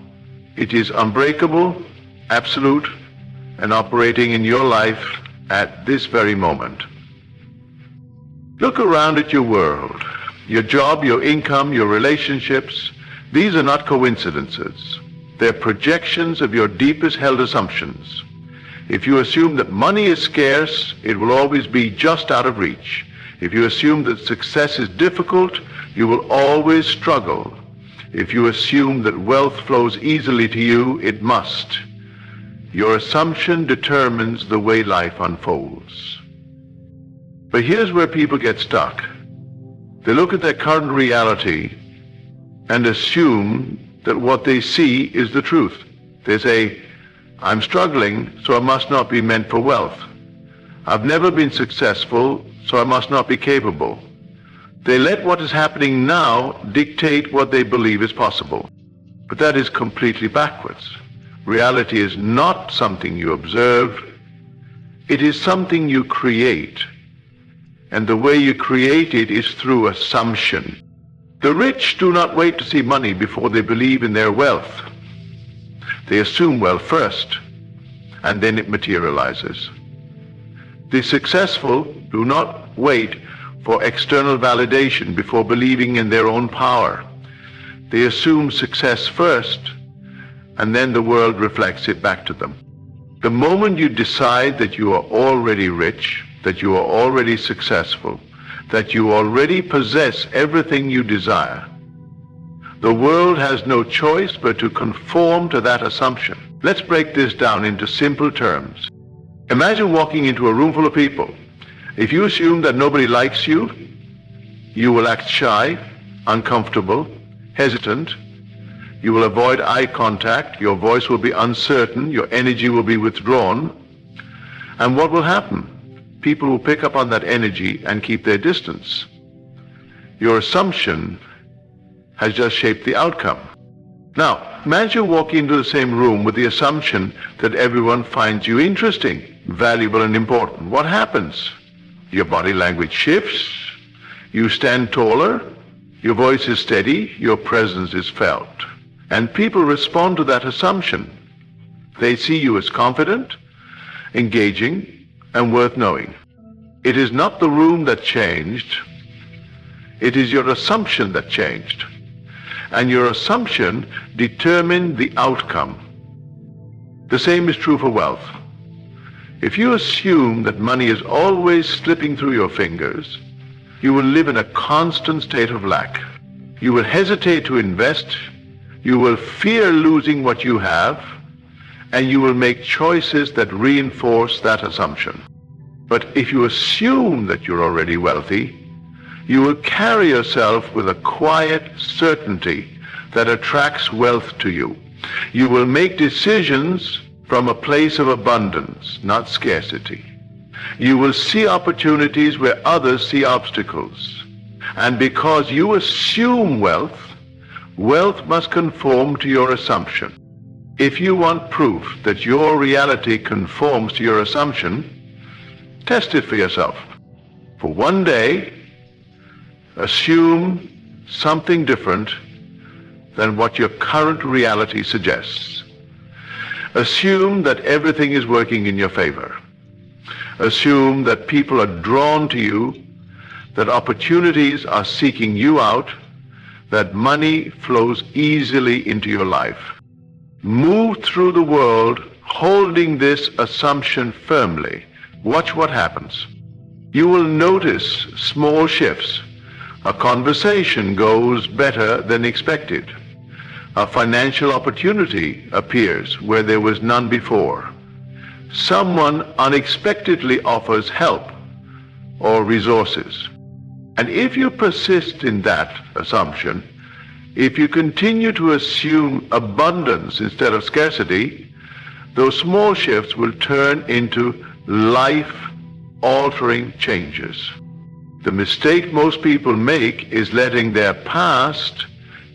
It is unbreakable, absolute, and operating in your life at this very moment. Look around at your world. Your job, your income, your relationships, these are not coincidences. They're projections of your deepest held assumptions. If you assume that money is scarce, it will always be just out of reach. If you assume that success is difficult, you will always struggle. If you assume that wealth flows easily to you, it must. Your assumption determines the way life unfolds. But here's where people get stuck. They look at their current reality and assume that what they see is the truth. They say, I'm struggling, so I must not be meant for wealth. I've never been successful, so I must not be capable. They let what is happening now dictate what they believe is possible. But that is completely backwards. Reality is not something you observe. It is something you create. And the way you create it is through assumption. The rich do not wait to see money before they believe in their wealth. They assume wealth first, and then it materializes. The successful do not wait for external validation before believing in their own power. They assume success first, and then the world reflects it back to them. The moment you decide that you are already rich, that you are already successful, that you already possess everything you desire, the world has no choice but to conform to that assumption. Let's break this down into simple terms. Imagine walking into a room full of people. If you assume that nobody likes you, you will act shy, uncomfortable, hesitant. You will avoid eye contact. Your voice will be uncertain. Your energy will be withdrawn. And what will happen? People will pick up on that energy and keep their distance. Your assumption has just shaped the outcome. Now, imagine walking into the same room with the assumption that everyone finds you interesting, valuable, and important. What happens? Your body language shifts. You stand taller. Your voice is steady. Your presence is felt. And people respond to that assumption. They see you as confident, engaging, and worth knowing. It is not the room that changed. It is your assumption that changed. And your assumption determined the outcome. The same is true for wealth. If you assume that money is always slipping through your fingers, you will live in a constant state of lack. You will hesitate to invest. You will fear losing what you have, and you will make choices that reinforce that assumption. But if you assume that you're already wealthy, you will carry yourself with a quiet certainty that attracts wealth to you. You will make decisions from a place of abundance, not scarcity. You will see opportunities where others see obstacles. And because you assume wealth, wealth must conform to your assumption. If you want proof that your reality conforms to your assumption, test it for yourself. For one day, assume something different than what your current reality suggests. Assume that everything is working in your favor. Assume that people are drawn to you, that opportunities are seeking you out, that money flows easily into your life. Move through the world holding this assumption firmly. Watch what happens. You will notice small shifts. A conversation goes better than expected. A financial opportunity appears where there was none before. Someone unexpectedly offers help or resources. And if you persist in that assumption, if you continue to assume abundance instead of scarcity, those small shifts will turn into life-altering changes. The mistake most people make is letting their past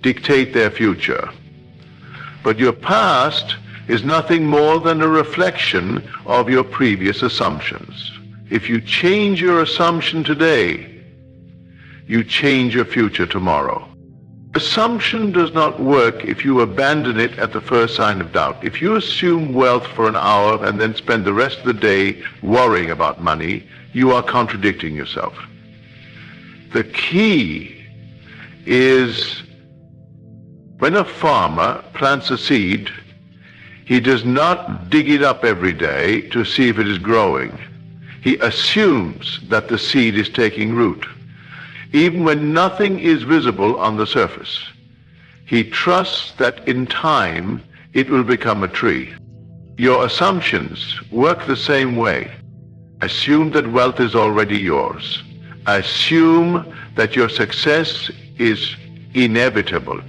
dictate their future. But your past is nothing more than a reflection of your previous assumptions. If you change your assumption today, you change your future tomorrow. Assumption does not work if you abandon it at the first sign of doubt. If you assume wealth for an hour and then spend the rest of the day worrying about money, you are contradicting yourself. The key is when a farmer plants a seed, he does not dig it up every day to see if it is growing. He assumes that the seed is taking root, even when nothing is visible on the surface. He trusts that in time it will become a tree. Your assumptions work the same way. Assume that wealth is already yours. Assume that your success is inevitable.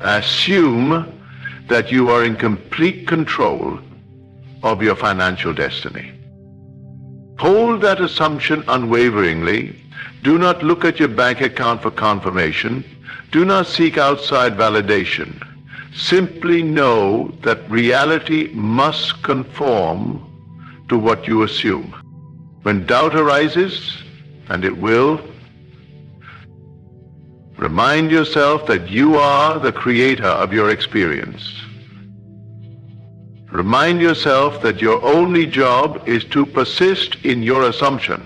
Assume that you are in complete control of your financial destiny. Hold that assumption unwaveringly. Do not look at your bank account for confirmation. Do not seek outside validation. Simply know that reality must conform to what you assume. When doubt arises, and it will, remind yourself that you are the creator of your experience. Remind yourself that your only job is to persist in your assumption,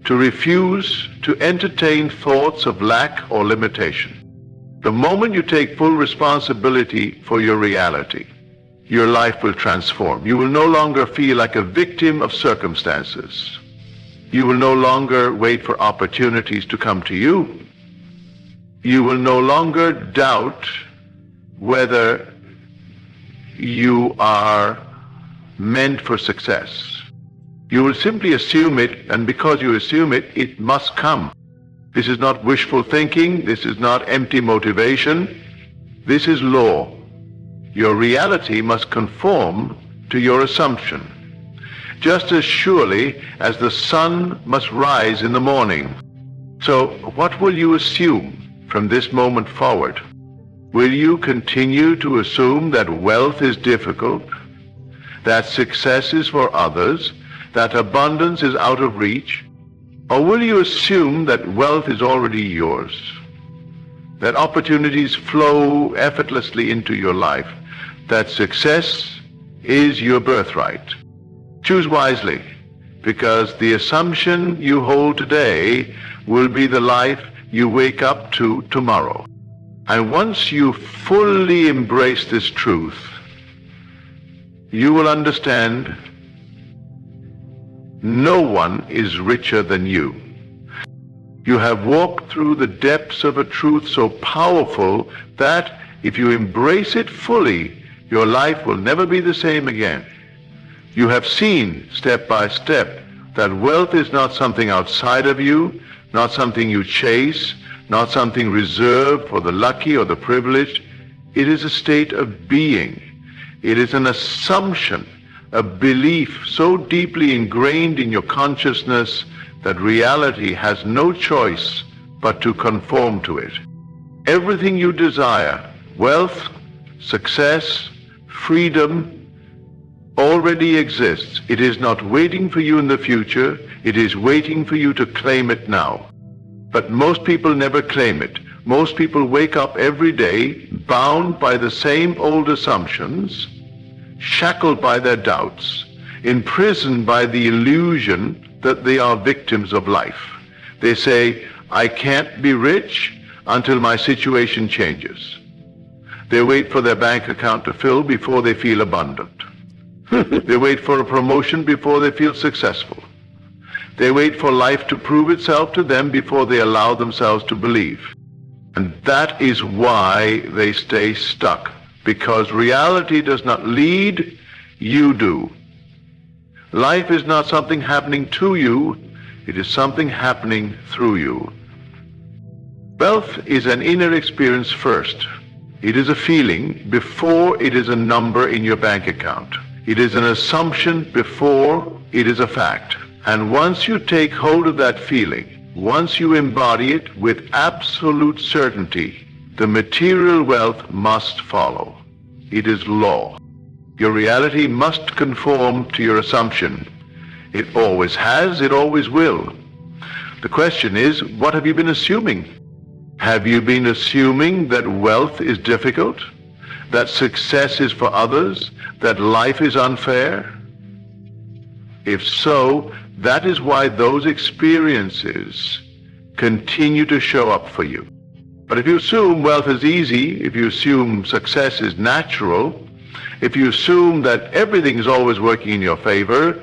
to refuse to entertain thoughts of lack or limitation. The moment you take full responsibility for your reality, your life will transform. You will no longer feel like a victim of circumstances. You will no longer wait for opportunities to come to you. You will no longer doubt whether you are meant for success. You will simply assume it, and because you assume it, it must come. This is not wishful thinking. This is not empty motivation. This is law. Your reality must conform to your assumption, just as surely as the sun must rise in the morning. So what will you assume from this moment forward? Will you continue to assume that wealth is difficult, that success is for others, that abundance is out of reach? Or will you assume that wealth is already yours, that opportunities flow effortlessly into your life, that success is your birthright? Choose wisely, because the assumption you hold today will be the life you wake up to tomorrow. And once you fully embrace this truth, you will understand no one is richer than you. You have walked through the depths of a truth so powerful that if you embrace it fully, your life will never be the same again. You have seen step by step that wealth is not something outside of you, not something you chase, not something reserved for the lucky or the privileged. It is a state of being. It is an assumption, a belief so deeply ingrained in your consciousness that reality has no choice but to conform to it. Everything you desire, wealth, success, freedom, already exists. It is not waiting for you in the future. It is waiting for you to claim it now. But most people never claim it. Most people wake up every day bound by the same old assumptions, shackled by their doubts, imprisoned by the illusion that they are victims of life. They say, I can't be rich until my situation changes. They wait for their bank account to fill before they feel abundant. They wait for a promotion before they feel successful. They wait for life to prove itself to them before they allow themselves to believe. And that is why they stay stuck, because reality does not lead, you do. Life is not something happening to you, it is something happening through you. Wealth is an inner experience first. It is a feeling before it is a number in your bank account. It is an assumption before it is a fact. And once you take hold of that feeling, once you embody it with absolute certainty, the material wealth must follow. It is law. Your reality must conform to your assumption. It always has, it always will. The question is, what have you been assuming? Have you been assuming that wealth is difficult, that success is for others, that life is unfair? If so, that is why those experiences continue to show up for you. But if you assume wealth is easy, if you assume success is natural, if you assume that everything is always working in your favor,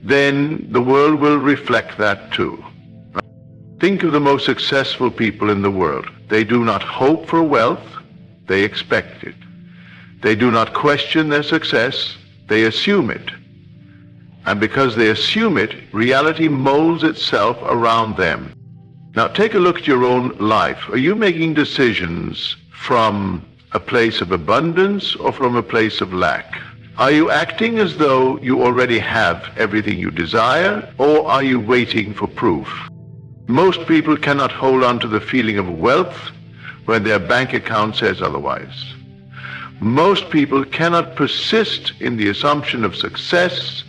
then the world will reflect that too. Think of the most successful people in the world. They do not hope for wealth, they expect it. They do not question their success, they assume it. And because they assume it, reality molds itself around them. Now take a look at your own life. Are you making decisions from a place of abundance or from a place of lack? Are you acting as though you already have everything you desire, or are you waiting for proof? Most people cannot hold on to the feeling of wealth when their bank account says otherwise. Most people cannot persist in the assumption of success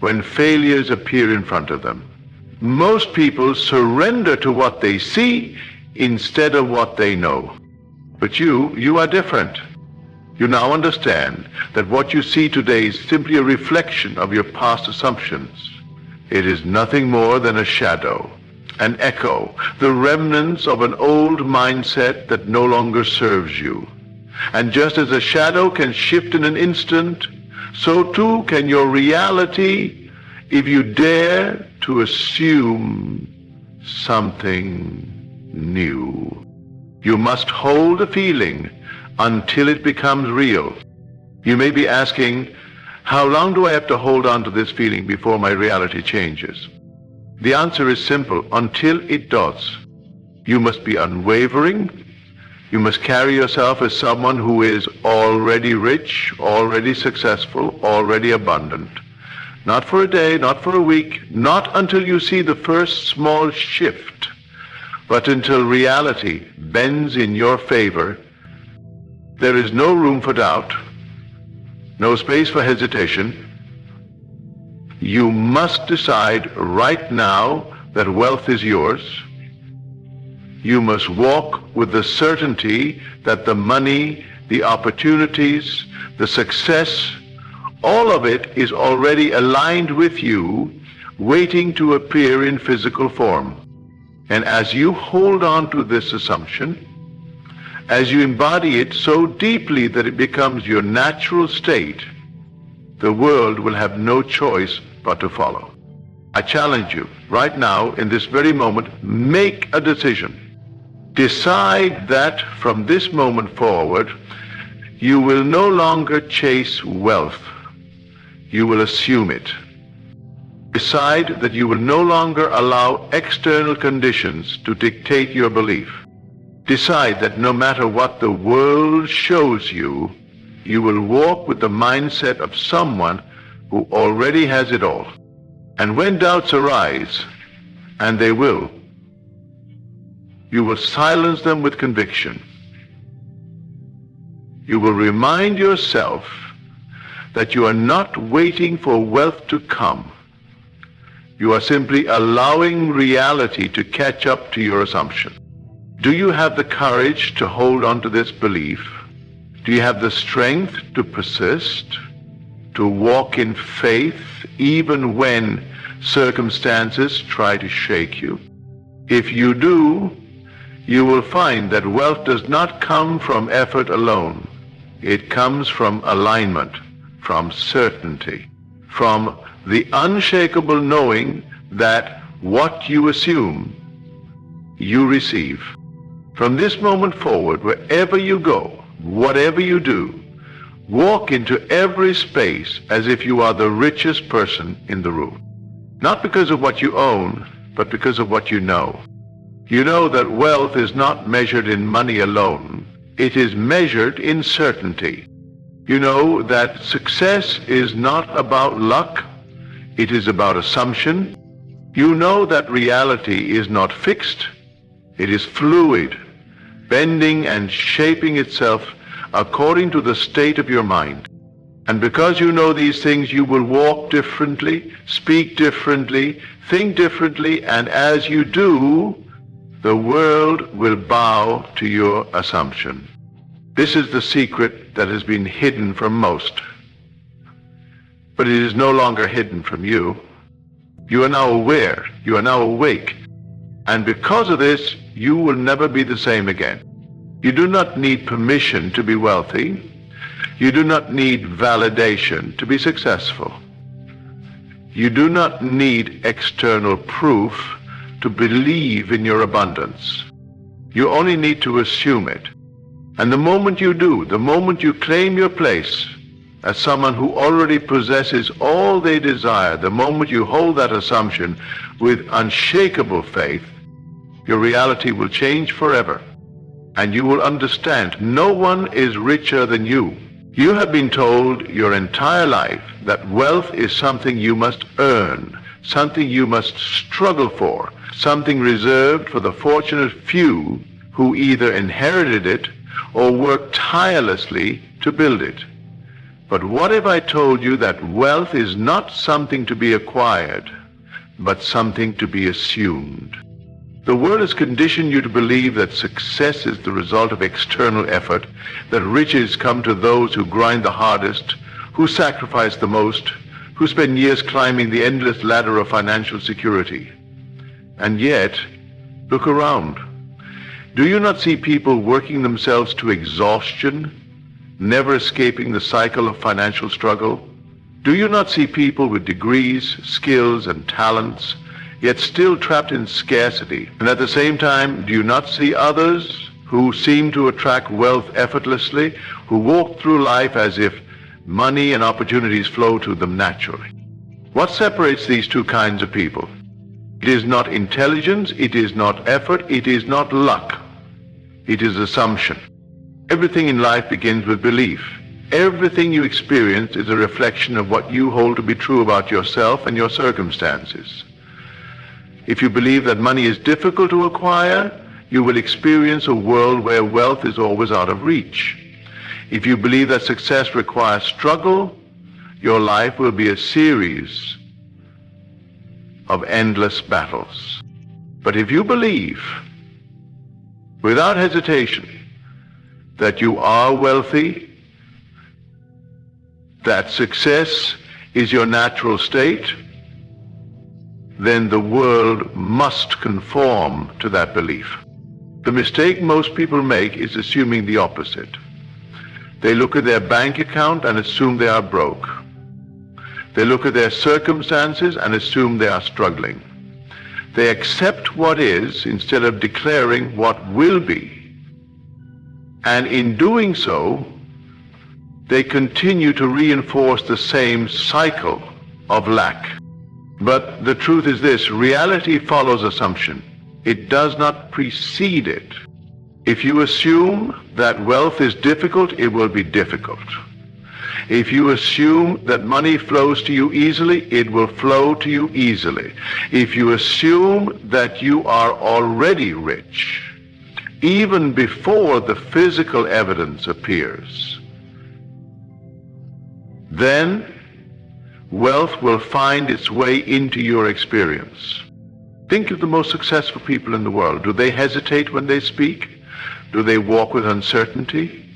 when failures appear in front of them. Most people surrender to what they see instead of what they know. But you are different. You now understand that what you see today is simply a reflection of your past assumptions. It is nothing more than a shadow, an echo, the remnants of an old mindset that no longer serves you. And just as a shadow can shift in an instant, so too can your reality if you dare to assume something new. You must hold a feeling until it becomes real. You may be asking, how long do I have to hold on to this feeling before my reality changes? The answer is simple, until it does. You must be unwavering. You must carry yourself as someone who is already rich, already successful, already abundant. Not for a day, not for a week, not until you see the first small shift, but until reality bends in your favor. There is no room for doubt, no space for hesitation. You must decide right now that wealth is yours. You must walk with the certainty that the money, the opportunities, the success, all of it is already aligned with you, waiting to appear in physical form. And as you hold on to this assumption, as you embody it so deeply that it becomes your natural state, the world will have no choice but to follow. I challenge you right now, in this very moment, make a decision. Decide that from this moment forward, you will no longer chase wealth. You will assume it. Decide that you will no longer allow external conditions to dictate your belief. Decide that no matter what the world shows you, you will walk with the mindset of someone who already has it all. And when doubts arise, and they will, you will silence them with conviction. You will remind yourself that you are not waiting for wealth to come. You are simply allowing reality to catch up to your assumption. Do you have the courage to hold on to this belief? Do you have the strength to persist? to walk in faith even when circumstances try to shake you? If you do, you will find that wealth does not come from effort alone. It comes from alignment, from certainty, from the unshakable knowing that what you assume, you receive. From this moment forward, wherever you go, whatever you do, walk into every space as if you are the richest person in the room. Not because of what you own, but because of what you know. You know that wealth is not measured in money alone. It is measured in certainty. You know that success is not about luck. It is about assumption. You know that reality is not fixed. It is fluid, bending and shaping itself according to the state of your mind. And because you know these things, you will walk differently, speak differently, think differently, and as you do, the world will bow to your assumption. This is the secret that has been hidden from most. But it is no longer hidden from you. You are now aware, you are now awake. And because of this, you will never be the same again. You do not need permission to be wealthy. You do not need validation to be successful. You do not need external proof to believe in your abundance. You only need to assume it. And the moment you do, the moment you claim your place as someone who already possesses all they desire, the moment you hold that assumption with unshakable faith, your reality will change forever. And you will understand no one is richer than you. You have been told your entire life that wealth is something you must earn, something you must struggle for, something reserved for the fortunate few who either inherited it or worked tirelessly to build it. But what if I told you that wealth is not something to be acquired, but something to be assumed? The world has conditioned you to believe that success is the result of external effort, that riches come to those who grind the hardest, who sacrifice the most, who spend years climbing the endless ladder of financial security. And yet, look around. Do you not see people working themselves to exhaustion, never escaping the cycle of financial struggle? Do you not see people with degrees, skills, and talents, yet still trapped in scarcity? And at the same time, do you not see others who seem to attract wealth effortlessly, who walk through life as if money and opportunities flow to them naturally? What separates these two kinds of people? It is not intelligence, it is not effort, it is not luck. It is assumption. Everything in life begins with belief. Everything you experience is a reflection of what you hold to be true about yourself and your circumstances. If you believe that money is difficult to acquire, you will experience a world where wealth is always out of reach. If you believe that success requires struggle, your life will be a series of endless battles. But if you believe, without hesitation, that you are wealthy, that success is your natural state, then the world must conform to that belief. The mistake most people make is assuming the opposite. They look at their bank account and assume they are broke. They look at their circumstances and assume they are struggling. They accept what is instead of declaring what will be. And in doing so, they continue to reinforce the same cycle of lack. But the truth is this: reality follows assumption. It does not precede it. If you assume that wealth is difficult, it will be difficult. If you assume that money flows to you easily, it will flow to you easily. If you assume that you are already rich, even before the physical evidence appears, then wealth will find its way into your experience. Think of the most successful people in the world. Do they hesitate when they speak? Do they walk with uncertainty?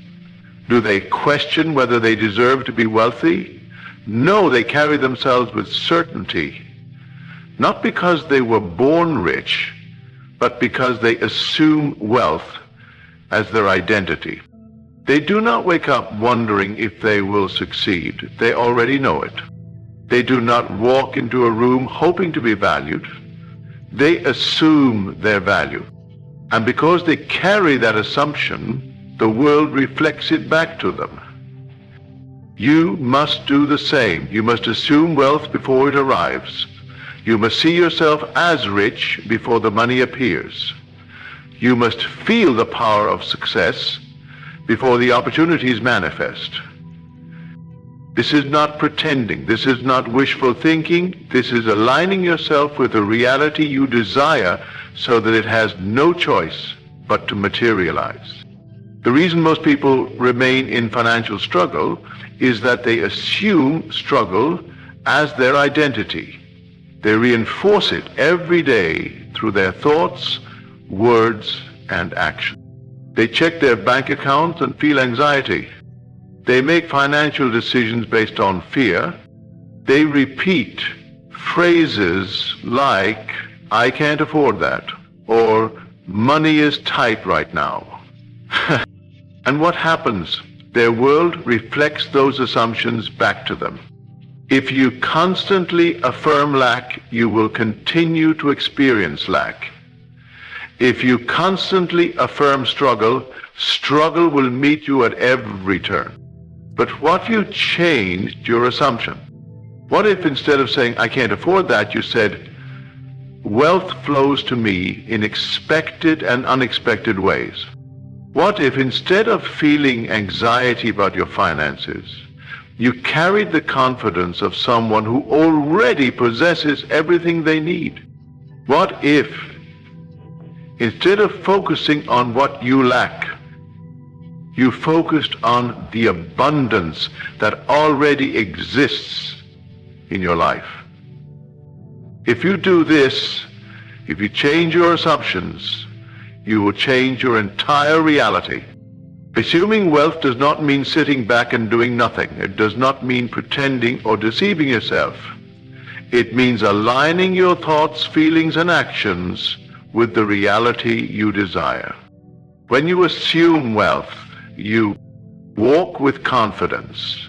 Do they question whether they deserve to be wealthy? No, they carry themselves with certainty, not because they were born rich, but because they assume wealth as their identity. They do not wake up wondering if they will succeed. They already know it. They do not walk into a room hoping to be valued. They assume their value. And because they carry that assumption, the world reflects it back to them. You must do the same. You must assume wealth before it arrives. You must see yourself as rich before the money appears. You must feel the power of success before the opportunities manifest. This is not pretending. This is not wishful thinking. This is aligning yourself with the reality you desire so that it has no choice but to materialize. The reason most people remain in financial struggle is that they assume struggle as their identity. They reinforce it every day through their thoughts, words, and actions. They check their bank accounts and feel anxiety. They make financial decisions based on fear. They repeat phrases like, "I can't afford that," or "money is tight right now." And what happens? Their world reflects those assumptions back to them. If you constantly affirm lack, you will continue to experience lack. If you constantly affirm struggle, struggle will meet you at every turn. But what if you changed your assumption? What if instead of saying, "I can't afford that," you said, "Wealth flows to me in expected and unexpected ways"? What if instead of feeling anxiety about your finances, you carried the confidence of someone who already possesses everything they need? What if instead of focusing on what you lack, you focused on the abundance that already exists in your life? If you do this, if you change your assumptions, you will change your entire reality. Assuming wealth does not mean sitting back and doing nothing. It does not mean pretending or deceiving yourself. It means aligning your thoughts, feelings, and actions with the reality you desire. When you assume wealth, you walk with confidence.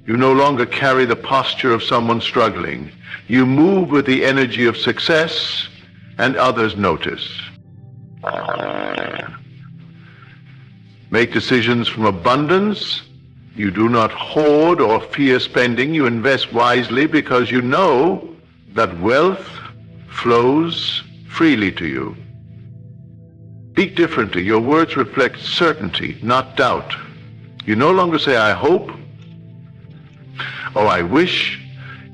You no longer carry the posture of someone struggling. You move with the energy of success, and others notice. Make decisions from abundance. You do not hoard or fear spending. You invest wisely because you know that wealth flows freely to you. Speak differently. Your words reflect certainty, not doubt. You no longer say, "I hope," or "I wish."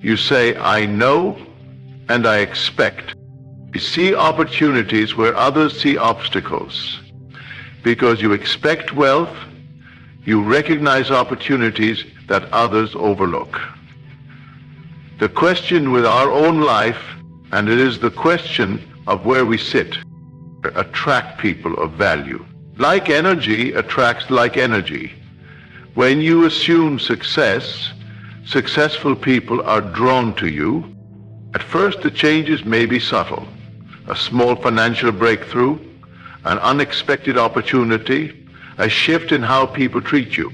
You say, "I know and I expect." You see opportunities where others see obstacles. Because you expect wealth, you recognize opportunities that others overlook. The question with our own life, and it is the question of where we sit, attract people of value. Like energy attracts like energy. When you assume success, successful people are drawn to you. At first, the changes may be subtle. A small financial breakthrough, an unexpected opportunity, a shift in how people treat you.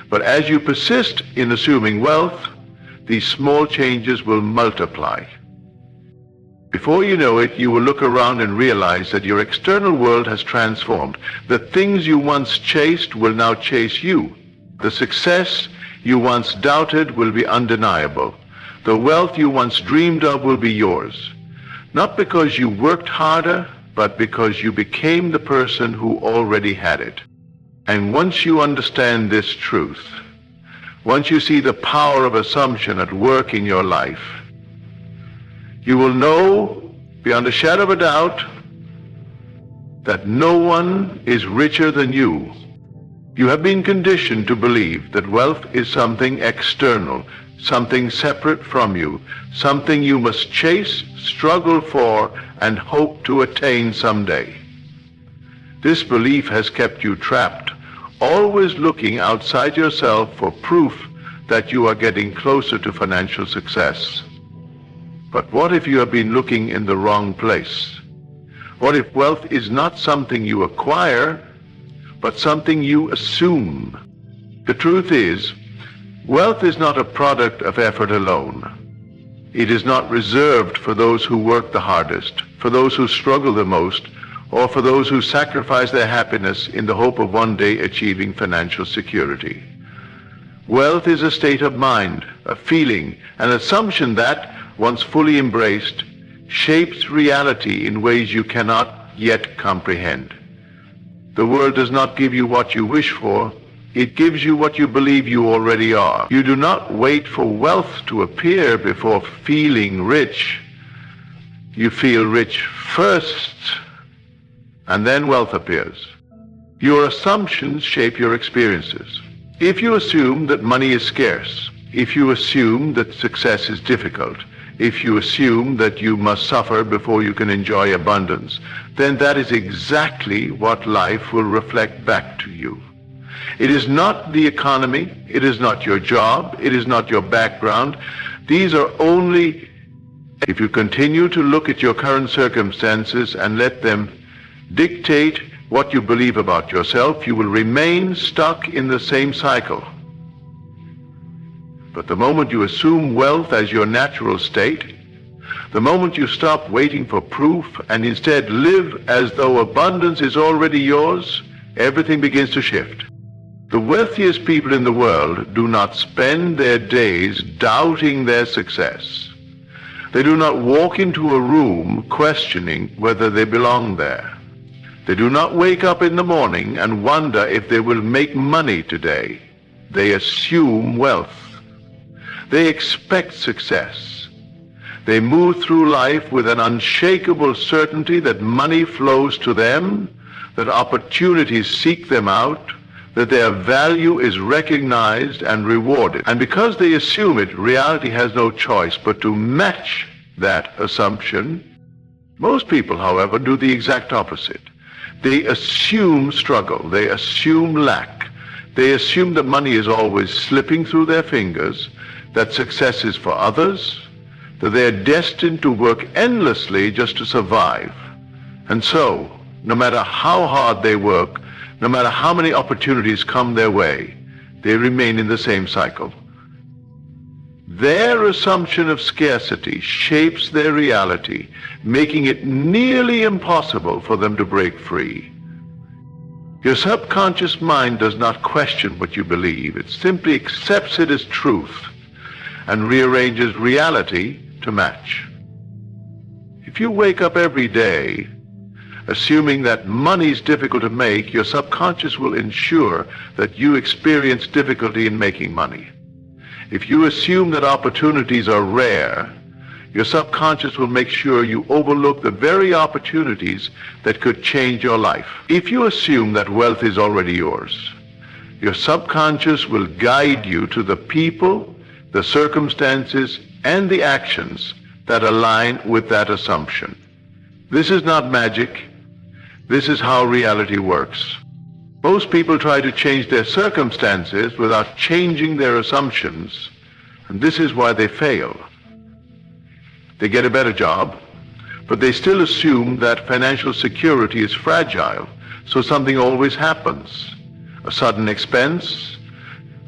But as you persist in assuming wealth, these small changes will multiply. Before you know it, you will look around and realize that your external world has transformed. The things you once chased will now chase you. The success you once doubted will be undeniable. The wealth you once dreamed of will be yours. Not because you worked harder, but because you became the person who already had it. And once you understand this truth, once you see the power of assumption at work in your life, you will know beyond a shadow of a doubt that no one is richer than you. You have been conditioned to believe that wealth is something external, something separate from you, something you must chase, struggle for, and hope to attain someday. This belief has kept you trapped, always looking outside yourself for proof that you are getting closer to financial success. But what if you have been looking in the wrong place? What if wealth is not something you acquire, but something you assume? The truth is, wealth is not a product of effort alone. It is not reserved for those who work the hardest, for those who struggle the most, or for those who sacrifice their happiness in the hope of one day achieving financial security. Wealth is a state of mind, a feeling, an assumption that, once fully embraced, shapes reality in ways you cannot yet comprehend. The world does not give you what you wish for, it gives you what you believe you already are. You do not wait for wealth to appear before feeling rich. You feel rich first, and then wealth appears. Your assumptions shape your experiences. If you assume that money is scarce, if you assume that success is difficult, if you assume that you must suffer before you can enjoy abundance, then that is exactly what life will reflect back to you. It is not the economy, it is not your job, it is not your background. These are only, if you continue to look at your current circumstances and let them dictate what you believe about yourself, you will remain stuck in the same cycle. But the moment you assume wealth as your natural state, the moment you stop waiting for proof and instead live as though abundance is already yours, everything begins to shift. The wealthiest people in the world do not spend their days doubting their success. They do not walk into a room questioning whether they belong there. They do not wake up in the morning and wonder if they will make money today. They assume wealth. They expect success. They move through life with an unshakable certainty that money flows to them, that opportunities seek them out, that their value is recognized and rewarded. And because they assume it, reality has no choice but to match that assumption. Most people, however, do the exact opposite. They assume struggle. They assume lack. They assume that money is always slipping through their fingers, that success is for others, that they are destined to work endlessly just to survive. And so, no matter how hard they work, no matter how many opportunities come their way, they remain in the same cycle. Their assumption of scarcity shapes their reality, making it nearly impossible for them to break free. Your subconscious mind does not question what you believe. It simply accepts it as truth and rearranges reality to match. If you wake up every day assuming that money is difficult to make, your subconscious will ensure that you experience difficulty in making money. If you assume that opportunities are rare, your subconscious will make sure you overlook the very opportunities that could change your life. If you assume that wealth is already yours, your subconscious will guide you to the people, the circumstances, and the actions that align with that assumption. This is not magic. This is how reality works. Most people try to change their circumstances without changing their assumptions, and this is why they fail. They get a better job, but they still assume that financial security is fragile, so something always happens. A sudden expense,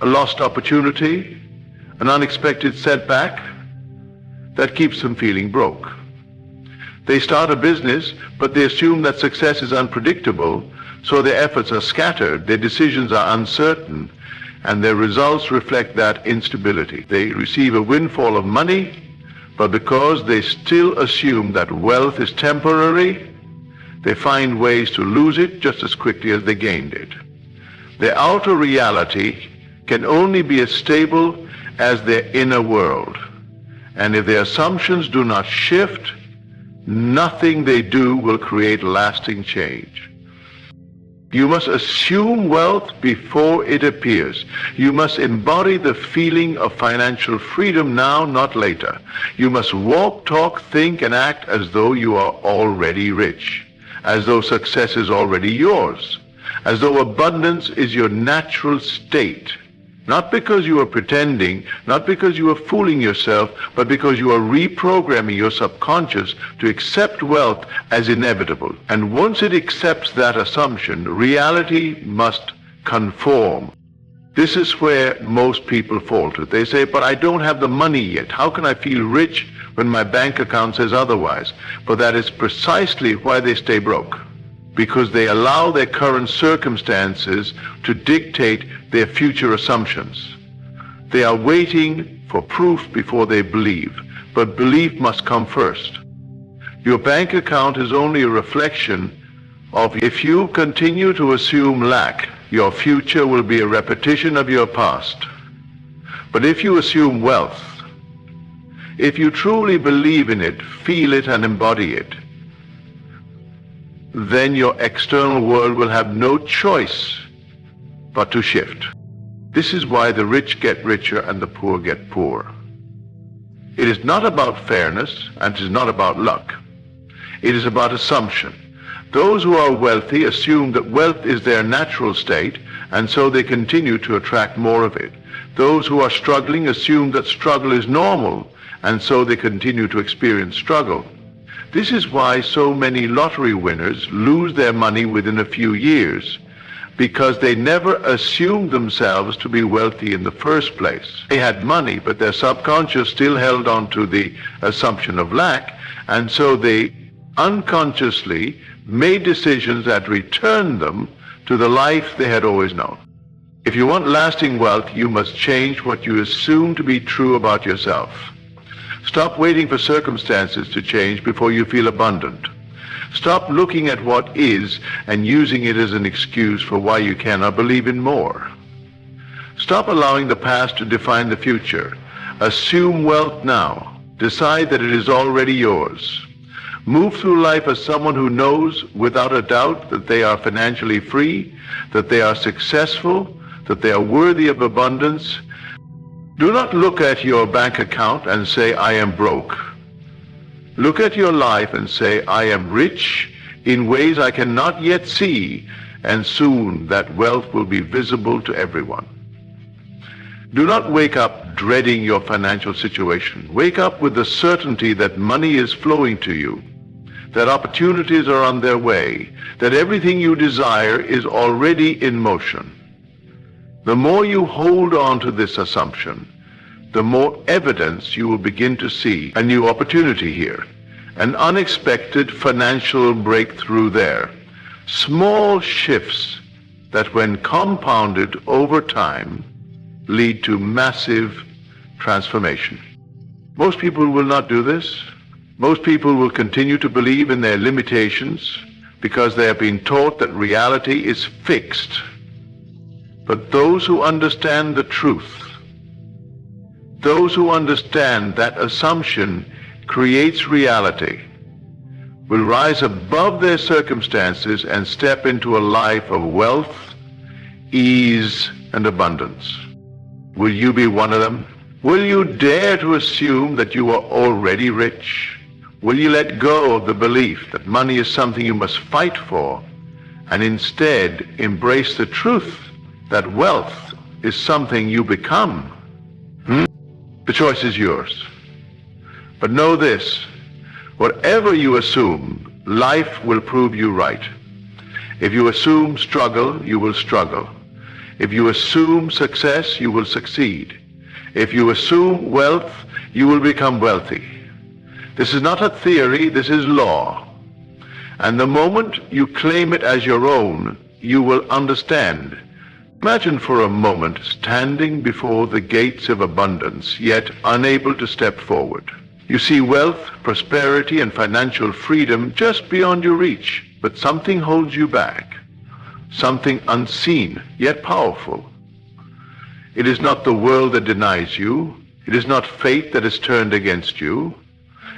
a lost opportunity, an unexpected setback, that keeps them feeling broke. They start a business, but they assume that success is unpredictable, so their efforts are scattered, their decisions are uncertain, and their results reflect that instability. They receive a windfall of money, but because they still assume that wealth is temporary, they find ways to lose it just as quickly as they gained it. Their outer reality can only be as stable as their inner world. And if their assumptions do not shift, nothing they do will create lasting change. You must assume wealth before it appears. You must embody the feeling of financial freedom now, not later. You must walk, talk, think, and act as though you are already rich, as though success is already yours, as though abundance is your natural state. Not because you are pretending, not because you are fooling yourself, but because you are reprogramming your subconscious to accept wealth as inevitable. And once it accepts that assumption, reality must conform. This is where most people falter. They say, but I don't have the money yet. How can I feel rich when my bank account says otherwise? But that is precisely why they stay broke. Because they allow their current circumstances to dictate their future assumptions. They are waiting for proof before they believe, but belief must come first. Your bank account is only a reflection of if you continue to assume lack, your future will be a repetition of your past. But if you assume wealth, if you truly believe in it, feel it and embody it, then your external world will have no choice but to shift. This is why the rich get richer and the poor get poor. It is not about fairness and it is not about luck. It is about assumption. Those who are wealthy assume that wealth is their natural state, and so they continue to attract more of it. Those who are struggling assume that struggle is normal, and so they continue to experience struggle. This is why so many lottery winners lose their money within a few years, because they never assumed themselves to be wealthy in the first place. They had money, but their subconscious still held on to the assumption of lack, and so they unconsciously made decisions that returned them to the life they had always known. If you want lasting wealth, you must change what you assume to be true about yourself. Stop waiting for circumstances to change before you feel abundant. Stop looking at what is and using it as an excuse for why you cannot believe in more. Stop allowing the past to define the future. Assume wealth now. Decide that it is already yours. Move through life as someone who knows without a doubt that they are financially free, that they are successful, that they are worthy of abundance. Do not look at your bank account and say, I am broke. Look at your life and say, I am rich in ways I cannot yet see, and soon that wealth will be visible to everyone. Do not wake up dreading your financial situation. Wake up with the certainty that money is flowing to you, that opportunities are on their way, that everything you desire is already in motion. The more you hold on to this assumption, the more evidence you will begin to see a new opportunity here, an unexpected financial breakthrough there. Small shifts that when compounded over time lead to massive transformation. Most people will not do this. Most people will continue to believe in their limitations because they have been taught that reality is fixed. But those who understand the truth, those who understand that assumption creates reality, will rise above their circumstances and step into a life of wealth, ease, and abundance. Will you be one of them? Will you dare to assume that you are already rich? Will you let go of the belief that money is something you must fight for, and instead embrace the truth that wealth is something you become? The choice is yours. But know this, whatever you assume, life will prove you right. If you assume struggle, you will struggle. If you assume success, you will succeed. If you assume wealth, you will become wealthy. This is not a theory, this is law. And the moment you claim it as your own, you will understand. Imagine for a moment standing before the gates of abundance, yet unable to step forward. You see wealth, prosperity, and financial freedom just beyond your reach, but something holds you back. Something unseen, yet powerful. It is not the world that denies you. It is not fate that is turned against you.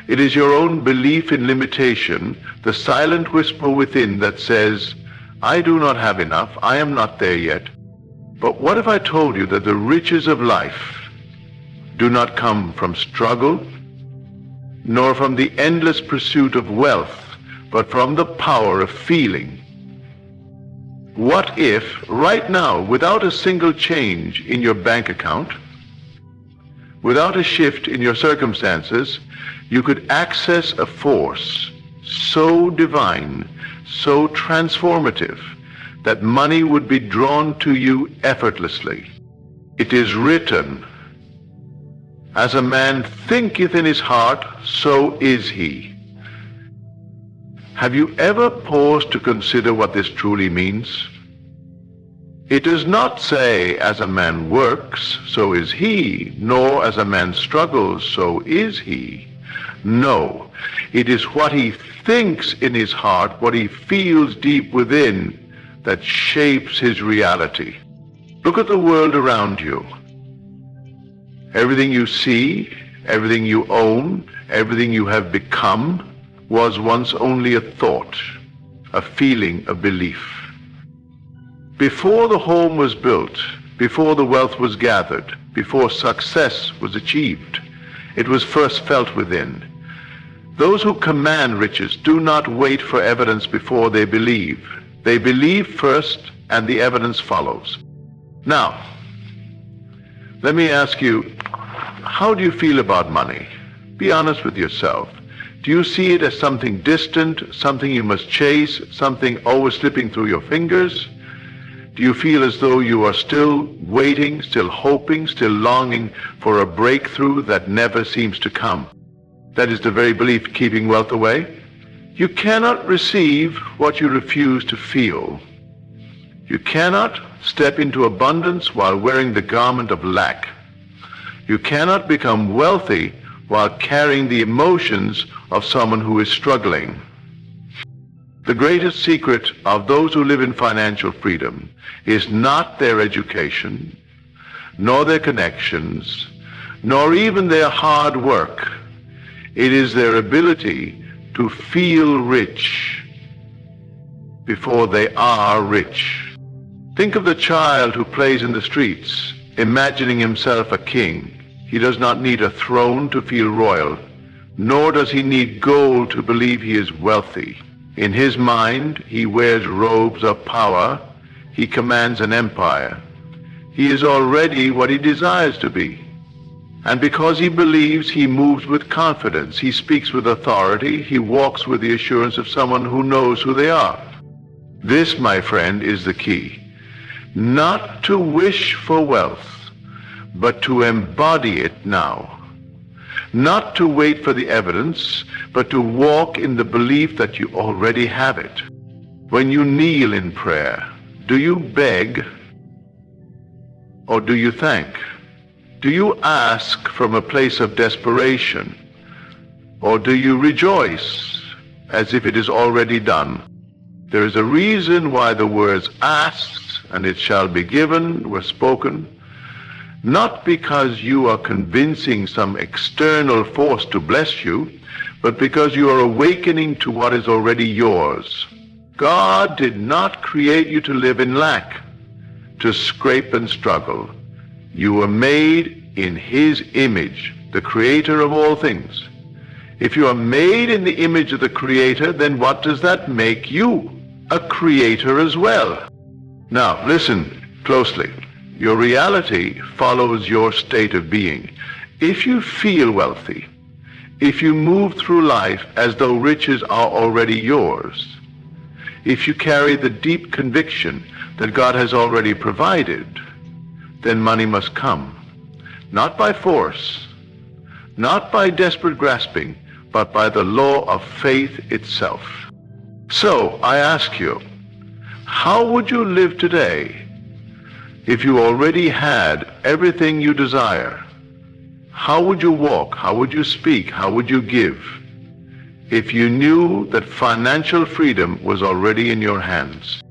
It is your own belief in limitation, the silent whisper within that says, I do not have enough, I am not there yet. But what if I told you that the riches of life do not come from struggle, nor from the endless pursuit of wealth, but from the power of feeling? What if, right now, without a single change in your bank account, without a shift in your circumstances, you could access a force so divine, so transformative, that money would be drawn to you effortlessly? It is written, "As a man thinketh in his heart, so is he." Have you ever paused to consider what this truly means? It does not say, "As a man works, so is he," nor "As a man struggles, so is he." No, it is what he thinks in his heart, what he feels deep within, that shapes his reality. Look at the world around you. Everything you see, everything you own, everything you have become was once only a thought, a feeling, a belief. Before the home was built, before the wealth was gathered, before success was achieved, it was first felt within. Those who command riches do not wait for evidence before they believe. They believe first, and the evidence follows. Now, let me ask you, how do you feel about money? Be honest with yourself. Do you see it as something distant, something you must chase, something always slipping through your fingers? Do you feel as though you are still waiting, still hoping, still longing for a breakthrough that never seems to come? That is the very belief keeping wealth away. You cannot receive what you refuse to feel. You cannot step into abundance while wearing the garment of lack. You cannot become wealthy while carrying the emotions of someone who is struggling. The greatest secret of those who live in financial freedom is not their education, nor their connections, nor even their hard work. It is their ability to feel rich before they are rich. Think of the child who plays in the streets, imagining himself a king. He does not need a throne to feel royal, nor does he need gold to believe he is wealthy. In his mind, he wears robes of power. He commands an empire. He is already what he desires to be. And because he believes, he moves with confidence. He speaks with authority. He walks with the assurance of someone who knows who they are. This, my friend, is the key. Not to wish for wealth, but to embody it now. Not to wait for the evidence, but to walk in the belief that you already have it. When you kneel in prayer, do you beg or do you thank? Do you ask from a place of desperation, or do you rejoice as if it is already done? There is a reason why the words "ask and it shall be given" were spoken. Not because you are convincing some external force to bless you, but because you are awakening to what is already yours. God did not create you to live in lack, to scrape and struggle. You were made in His image, the Creator of all things. If you are made in the image of the Creator, then what does that make you? A creator as well. Now, listen closely. Your reality follows your state of being. If you feel wealthy, if you move through life as though riches are already yours, if you carry the deep conviction that God has already provided, then money must come. Not by force, not by desperate grasping, but by the law of faith itself. So, I ask you, how would you live today if you already had everything you desire? How would you walk? How would you speak? How would you give if you knew that financial freedom was already in your hands?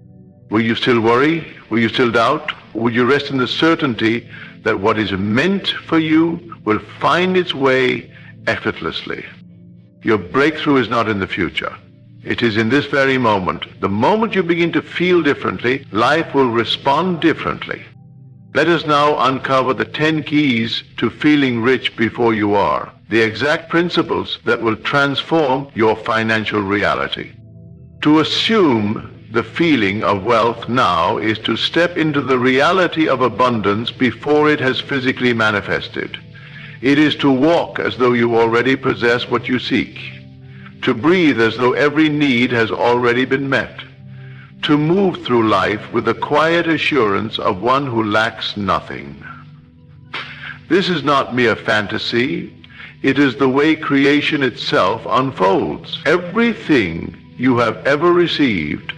Will you still worry? Will you still doubt? Would you rest in the certainty that what is meant for you will find its way effortlessly? Your breakthrough is not in the future. It is in this very moment. The moment you begin to feel differently, life will respond differently. Let us now uncover the 10 keys to feeling rich before you are, the exact principles that will transform your financial reality. To assume the feeling of wealth now is to step into the reality of abundance before it has physically manifested. It is to walk as though you already possess what you seek, to breathe as though every need has already been met, to move through life with the quiet assurance of one who lacks nothing. This is not mere fantasy. It is the way creation itself unfolds. Everything you have ever received,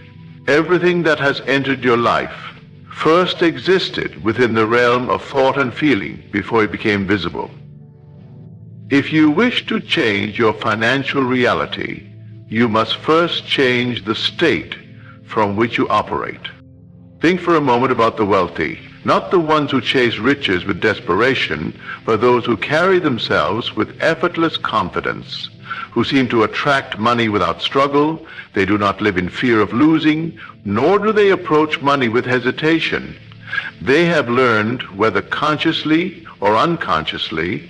everything that has entered your life, first existed within the realm of thought and feeling before it became visible. If you wish to change your financial reality, you must first change the state from which you operate. Think for a moment about the wealthy, not the ones who chase riches with desperation, but those who carry themselves with effortless confidence, who seem to attract money without struggle. They do not live in fear of losing, nor do they approach money with hesitation. They have learned, whether consciously or unconsciously,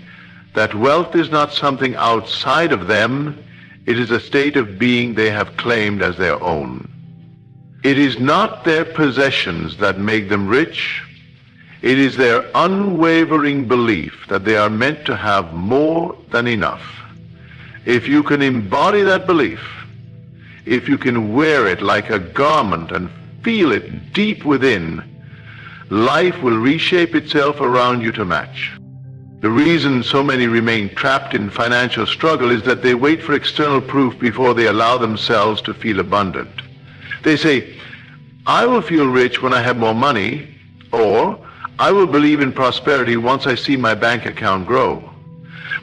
that wealth is not something outside of them. It is a state of being they have claimed as their own. It is not their possessions that make them rich. It is their unwavering belief that they are meant to have more than enough. If you can embody that belief, if you can wear it like a garment and feel it deep within, life will reshape itself around you to match. The reason so many remain trapped in financial struggle is that they wait for external proof before they allow themselves to feel abundant. They say, I will feel rich when I have more money, or I will believe in prosperity once I see my bank account grow.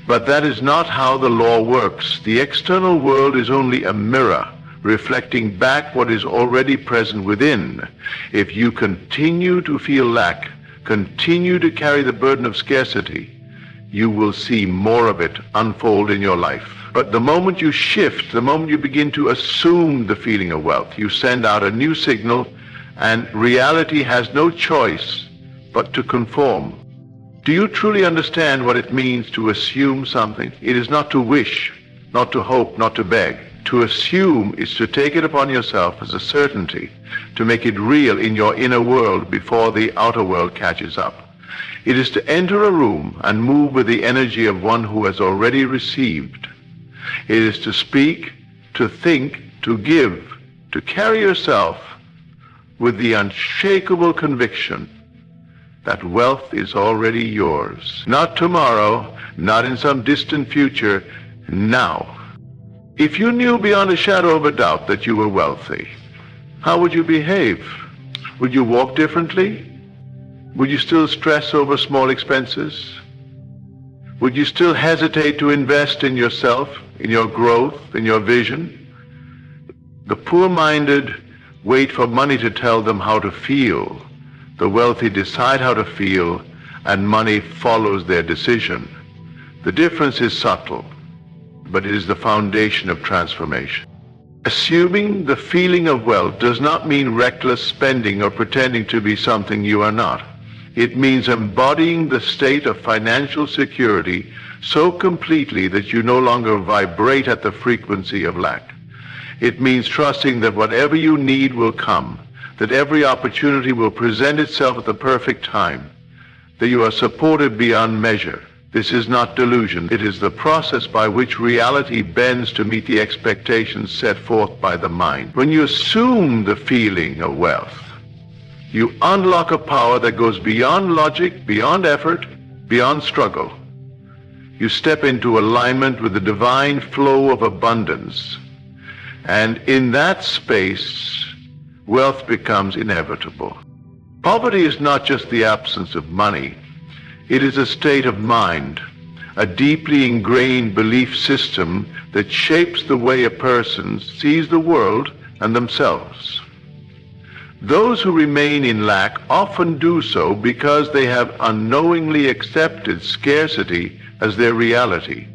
But that is not how the law works. The external world is only a mirror reflecting back what is already present within. If you continue to feel lack, continue to carry the burden of scarcity, you will see more of it unfold in your life. But the moment you shift, the moment you begin to assume the feeling of wealth, you send out a new signal, and reality has no choice but to conform. Do you truly understand what it means to assume something? It is not to wish, not to hope, not to beg. To assume is to take it upon yourself as a certainty, to make it real in your inner world before the outer world catches up. It is to enter a room and move with the energy of one who has already received. It is to speak, to think, to give, to carry yourself with the unshakable conviction that wealth is already yours. Not tomorrow, not in some distant future, now. If you knew beyond a shadow of a doubt that you were wealthy, how would you behave? Would you walk differently? Would you still stress over small expenses? Would you still hesitate to invest in yourself, in your growth, in your vision? The poor-minded wait for money to tell them how to feel. The wealthy decide how to feel, and money follows their decision. The difference is subtle, but it is the foundation of transformation. Assuming the feeling of wealth does not mean reckless spending or pretending to be something you are not. It means embodying the state of financial security so completely that you no longer vibrate at the frequency of lack. It means trusting that whatever you need will come, that every opportunity will present itself at the perfect time, that you are supported beyond measure. This is not delusion. It is the process by which reality bends to meet the expectations set forth by the mind. When you assume the feeling of wealth, you unlock a power that goes beyond logic, beyond effort, beyond struggle. You step into alignment with the divine flow of abundance. And in that space, wealth becomes inevitable. Poverty is not just the absence of money. It is a state of mind, a deeply ingrained belief system that shapes the way a person sees the world and themselves. Those who remain in lack often do so because they have unknowingly accepted scarcity as their reality.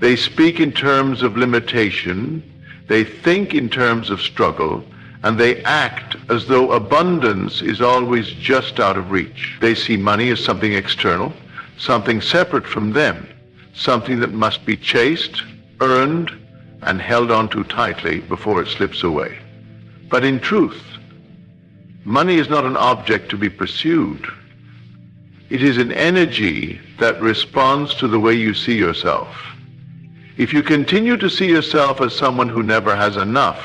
They speak in terms of limitation, they think in terms of struggle, and they act as though abundance is always just out of reach. They see money as something external, something separate from them, something that must be chased, earned, and held on to tightly before it slips away. But in truth, money is not an object to be pursued. It is an energy that responds to the way you see yourself. If you continue to see yourself as someone who never has enough,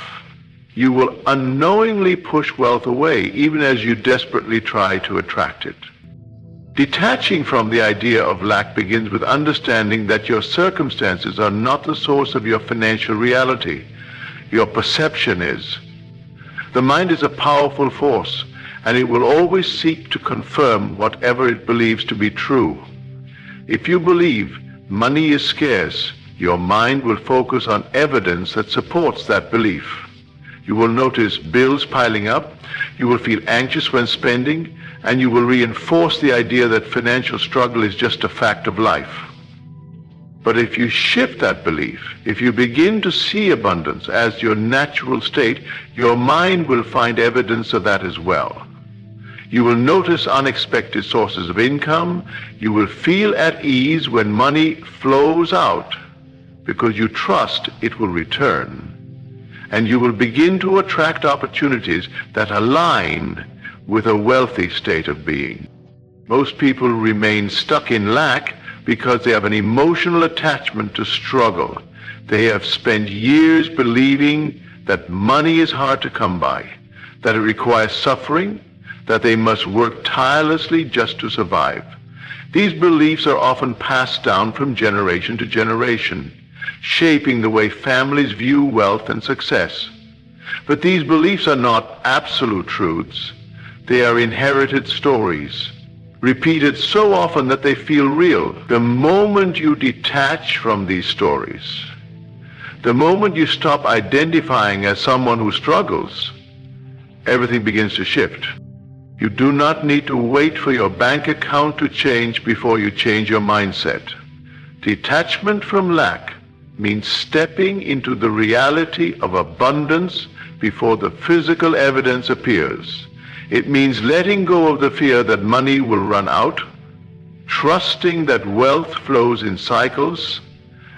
you will unknowingly push wealth away, even as you desperately try to attract it. Detaching from the idea of lack begins with understanding that your circumstances are not the source of your financial reality. Your perception is. The mind is a powerful force, and it will always seek to confirm whatever it believes to be true. If you believe money is scarce, your mind will focus on evidence that supports that belief. You will notice bills piling up, you will feel anxious when spending, and you will reinforce the idea that financial struggle is just a fact of life. But if you shift that belief, if you begin to see abundance as your natural state, your mind will find evidence of that as well. You will notice unexpected sources of income. You will feel at ease when money flows out because you trust it will return. And you will begin to attract opportunities that align with a wealthy state of being. Most people remain stuck in lack because they have an emotional attachment to struggle. They have spent years believing that money is hard to come by, that it requires suffering, that they must work tirelessly just to survive. These beliefs are often passed down from generation to generation, shaping the way families view wealth and success. But these beliefs are not absolute truths. They are inherited stories, repeated so often that they feel real. The moment you detach from these stories, the moment you stop identifying as someone who struggles, everything begins to shift. You do not need to wait for your bank account to change before you change your mindset. Detachment from lack means stepping into the reality of abundance before the physical evidence appears. It means letting go of the fear that money will run out, trusting that wealth flows in cycles,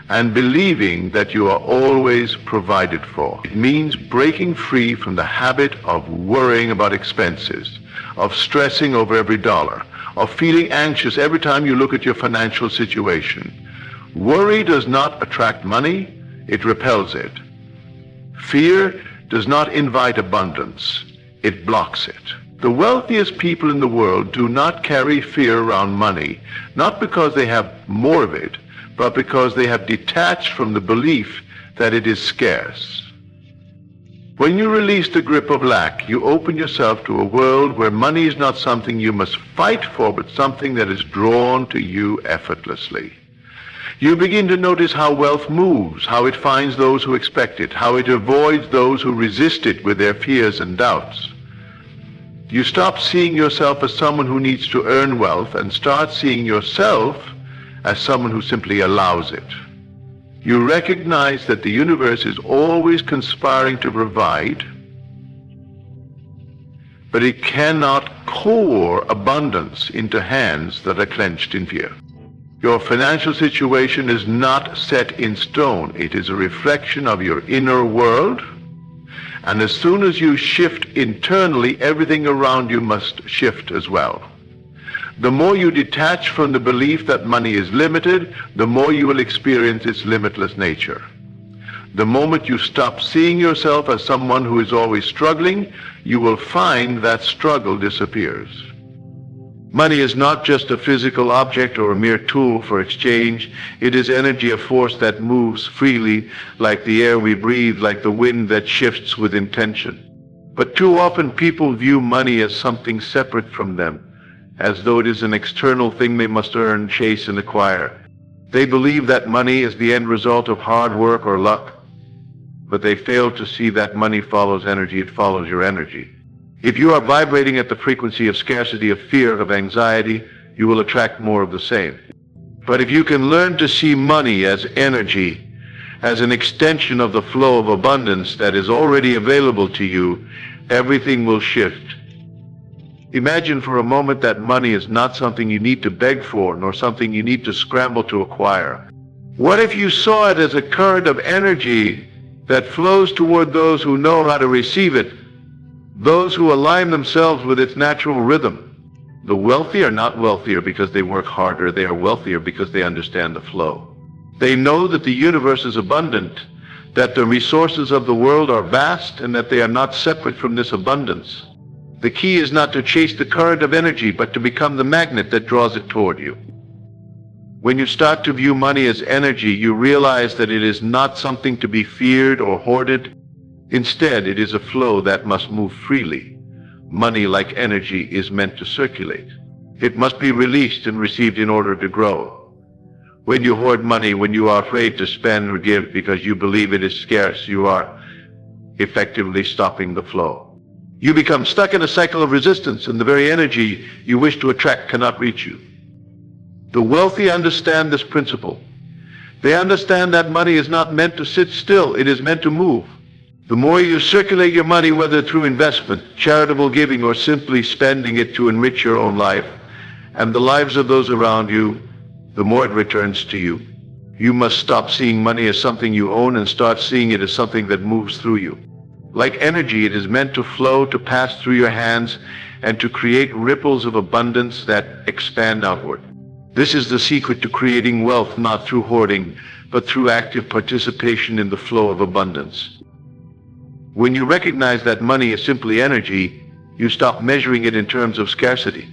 and believing that you are always provided for. It means breaking free from the habit of worrying about expenses, of stressing over every dollar, of feeling anxious every time you look at your financial situation. Worry does not attract money, it repels it. Fear does not invite abundance, it blocks it. The wealthiest people in the world do not carry fear around money, not because they have more of it, but because they have detached from the belief that it is scarce. When you release the grip of lack, you open yourself to a world where money is not something you must fight for, but something that is drawn to you effortlessly. You begin to notice how wealth moves, how it finds those who expect it, how it avoids those who resist it with their fears and doubts. You stop seeing yourself as someone who needs to earn wealth and start seeing yourself as someone who simply allows it. You recognize that the universe is always conspiring to provide, but it cannot pour abundance into hands that are clenched in fear. Your financial situation is not set in stone. It is a reflection of your inner world. And as soon as you shift internally, everything around you must shift as well. The more you detach from the belief that money is limited, the more you will experience its limitless nature. The moment you stop seeing yourself as someone who is always struggling, you will find that struggle disappears. Money is not just a physical object or a mere tool for exchange. It is energy, a force that moves freely, like the air we breathe, like the wind that shifts with intention. But too often people view money as something separate from them, as though it is an external thing they must earn, chase, and acquire. They believe that money is the end result of hard work or luck, but they fail to see that money follows energy. It follows your energy. If you are vibrating at the frequency of scarcity, of fear, of anxiety, you will attract more of the same. But if you can learn to see money as energy, as an extension of the flow of abundance that is already available to you, everything will shift. Imagine for a moment that money is not something you need to beg for, nor something you need to scramble to acquire. What if you saw it as a current of energy that flows toward those who know how to receive it, those who align themselves with its natural rhythm. The wealthy are not wealthier because they work harder. They are wealthier because they understand the flow. They know that the universe is abundant, that the resources of the world are vast, and that they are not separate from this abundance. The key is not to chase the current of energy, but to become the magnet that draws it toward you. When you start to view money as energy, you realize that it is not something to be feared or hoarded. Instead, it is a flow that must move freely. Money, like energy, is meant to circulate. It must be released and received in order to grow. When you hoard money, when you are afraid to spend or give because you believe it is scarce, you are effectively stopping the flow. You become stuck in a cycle of resistance, and the very energy you wish to attract cannot reach you. The wealthy understand this principle. They understand that money is not meant to sit still, it is meant to move. The more you circulate your money, whether through investment, charitable giving, or simply spending it to enrich your own life and the lives of those around you, the more it returns to you. You must stop seeing money as something you own and start seeing it as something that moves through you. Like energy, it is meant to flow, to pass through your hands, and to create ripples of abundance that expand outward. This is the secret to creating wealth, not through hoarding, but through active participation in the flow of abundance. When you recognize that money is simply energy, you stop measuring it in terms of scarcity.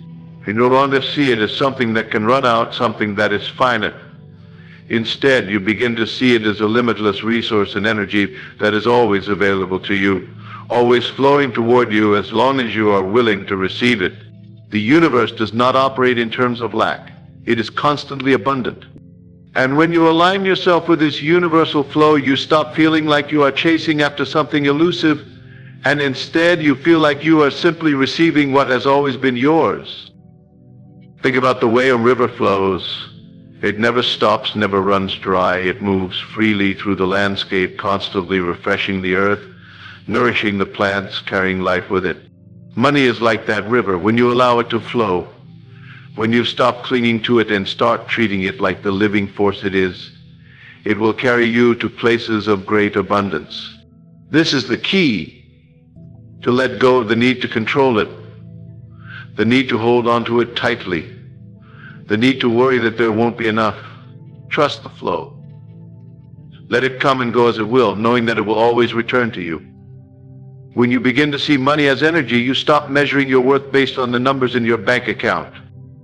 You no longer see it as something that can run out, something that is finite. Instead, you begin to see it as a limitless resource and energy that is always available to you, always flowing toward you as long as you are willing to receive it. The universe does not operate in terms of lack. It is constantly abundant. And when you align yourself with this universal flow, you stop feeling like you are chasing after something elusive, and instead you feel like you are simply receiving what has always been yours. Think about the way a river flows. It never stops, never runs dry. It moves freely through the landscape, constantly refreshing the earth, nourishing the plants, carrying life with it. Money is like that river. When you allow it to flow, when you stop clinging to it and start treating it like the living force it is, it will carry you to places of great abundance. This is the key: to let go of the need to control it, the need to hold on to it tightly, the need to worry that there won't be enough. Trust the flow. Let it come and go as it will, knowing that it will always return to you. When you begin to see money as energy, you stop measuring your worth based on the numbers in your bank account.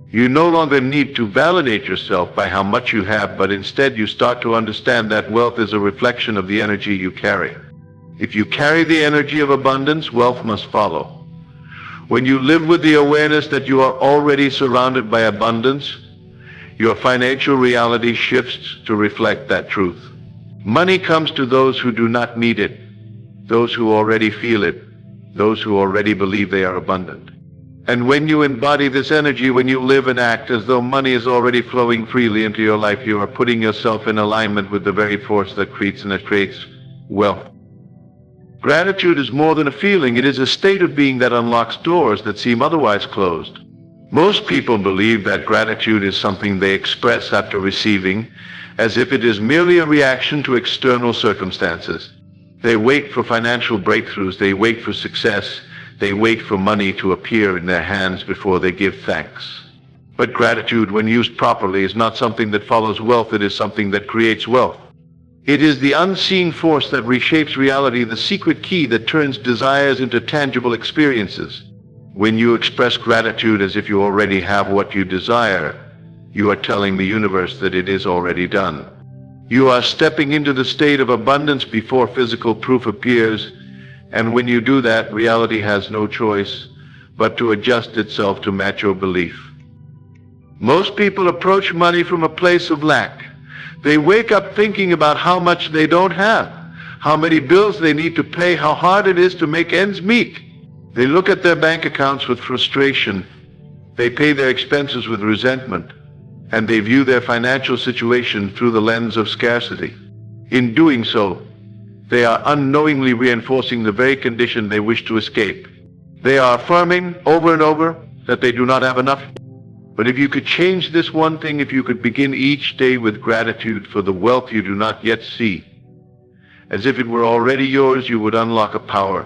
You no longer need to validate yourself by how much you have, but instead you start to understand that wealth is a reflection of the energy you carry. If you carry the energy of abundance, wealth must follow. When you live with the awareness that you are already surrounded by abundance, your financial reality shifts to reflect that truth. Money comes to those who do not need it, those who already feel it, those who already believe they are abundant. And when you embody this energy, when you live and act as though money is already flowing freely into your life, you are putting yourself in alignment with the very force that creates wealth. Gratitude is more than a feeling. It is a state of being that unlocks doors that seem otherwise closed. Most people believe that gratitude is something they express after receiving, as if it is merely a reaction to external circumstances. They wait for financial breakthroughs. They wait for success. They wait for money to appear in their hands before they give thanks. But gratitude, when used properly, is not something that follows wealth. It is something that creates wealth. It is the unseen force that reshapes reality, the secret key that turns desires into tangible experiences. When you express gratitude as if you already have what you desire, you are telling the universe that it is already done. You are stepping into the state of abundance before physical proof appears, and when you do that, reality has no choice but to adjust itself to match your belief. Most people approach money from a place of lack. They wake up thinking about how much they don't have, how many bills they need to pay, how hard it is to make ends meet. They look at their bank accounts with frustration. They pay their expenses with resentment, and they view their financial situation through the lens of scarcity. In doing so, they are unknowingly reinforcing the very condition they wish to escape. They are affirming over and over that they do not have enough. But if you could change this one thing, if you could begin each day with gratitude for the wealth you do not yet see, as if it were already yours, you would unlock a power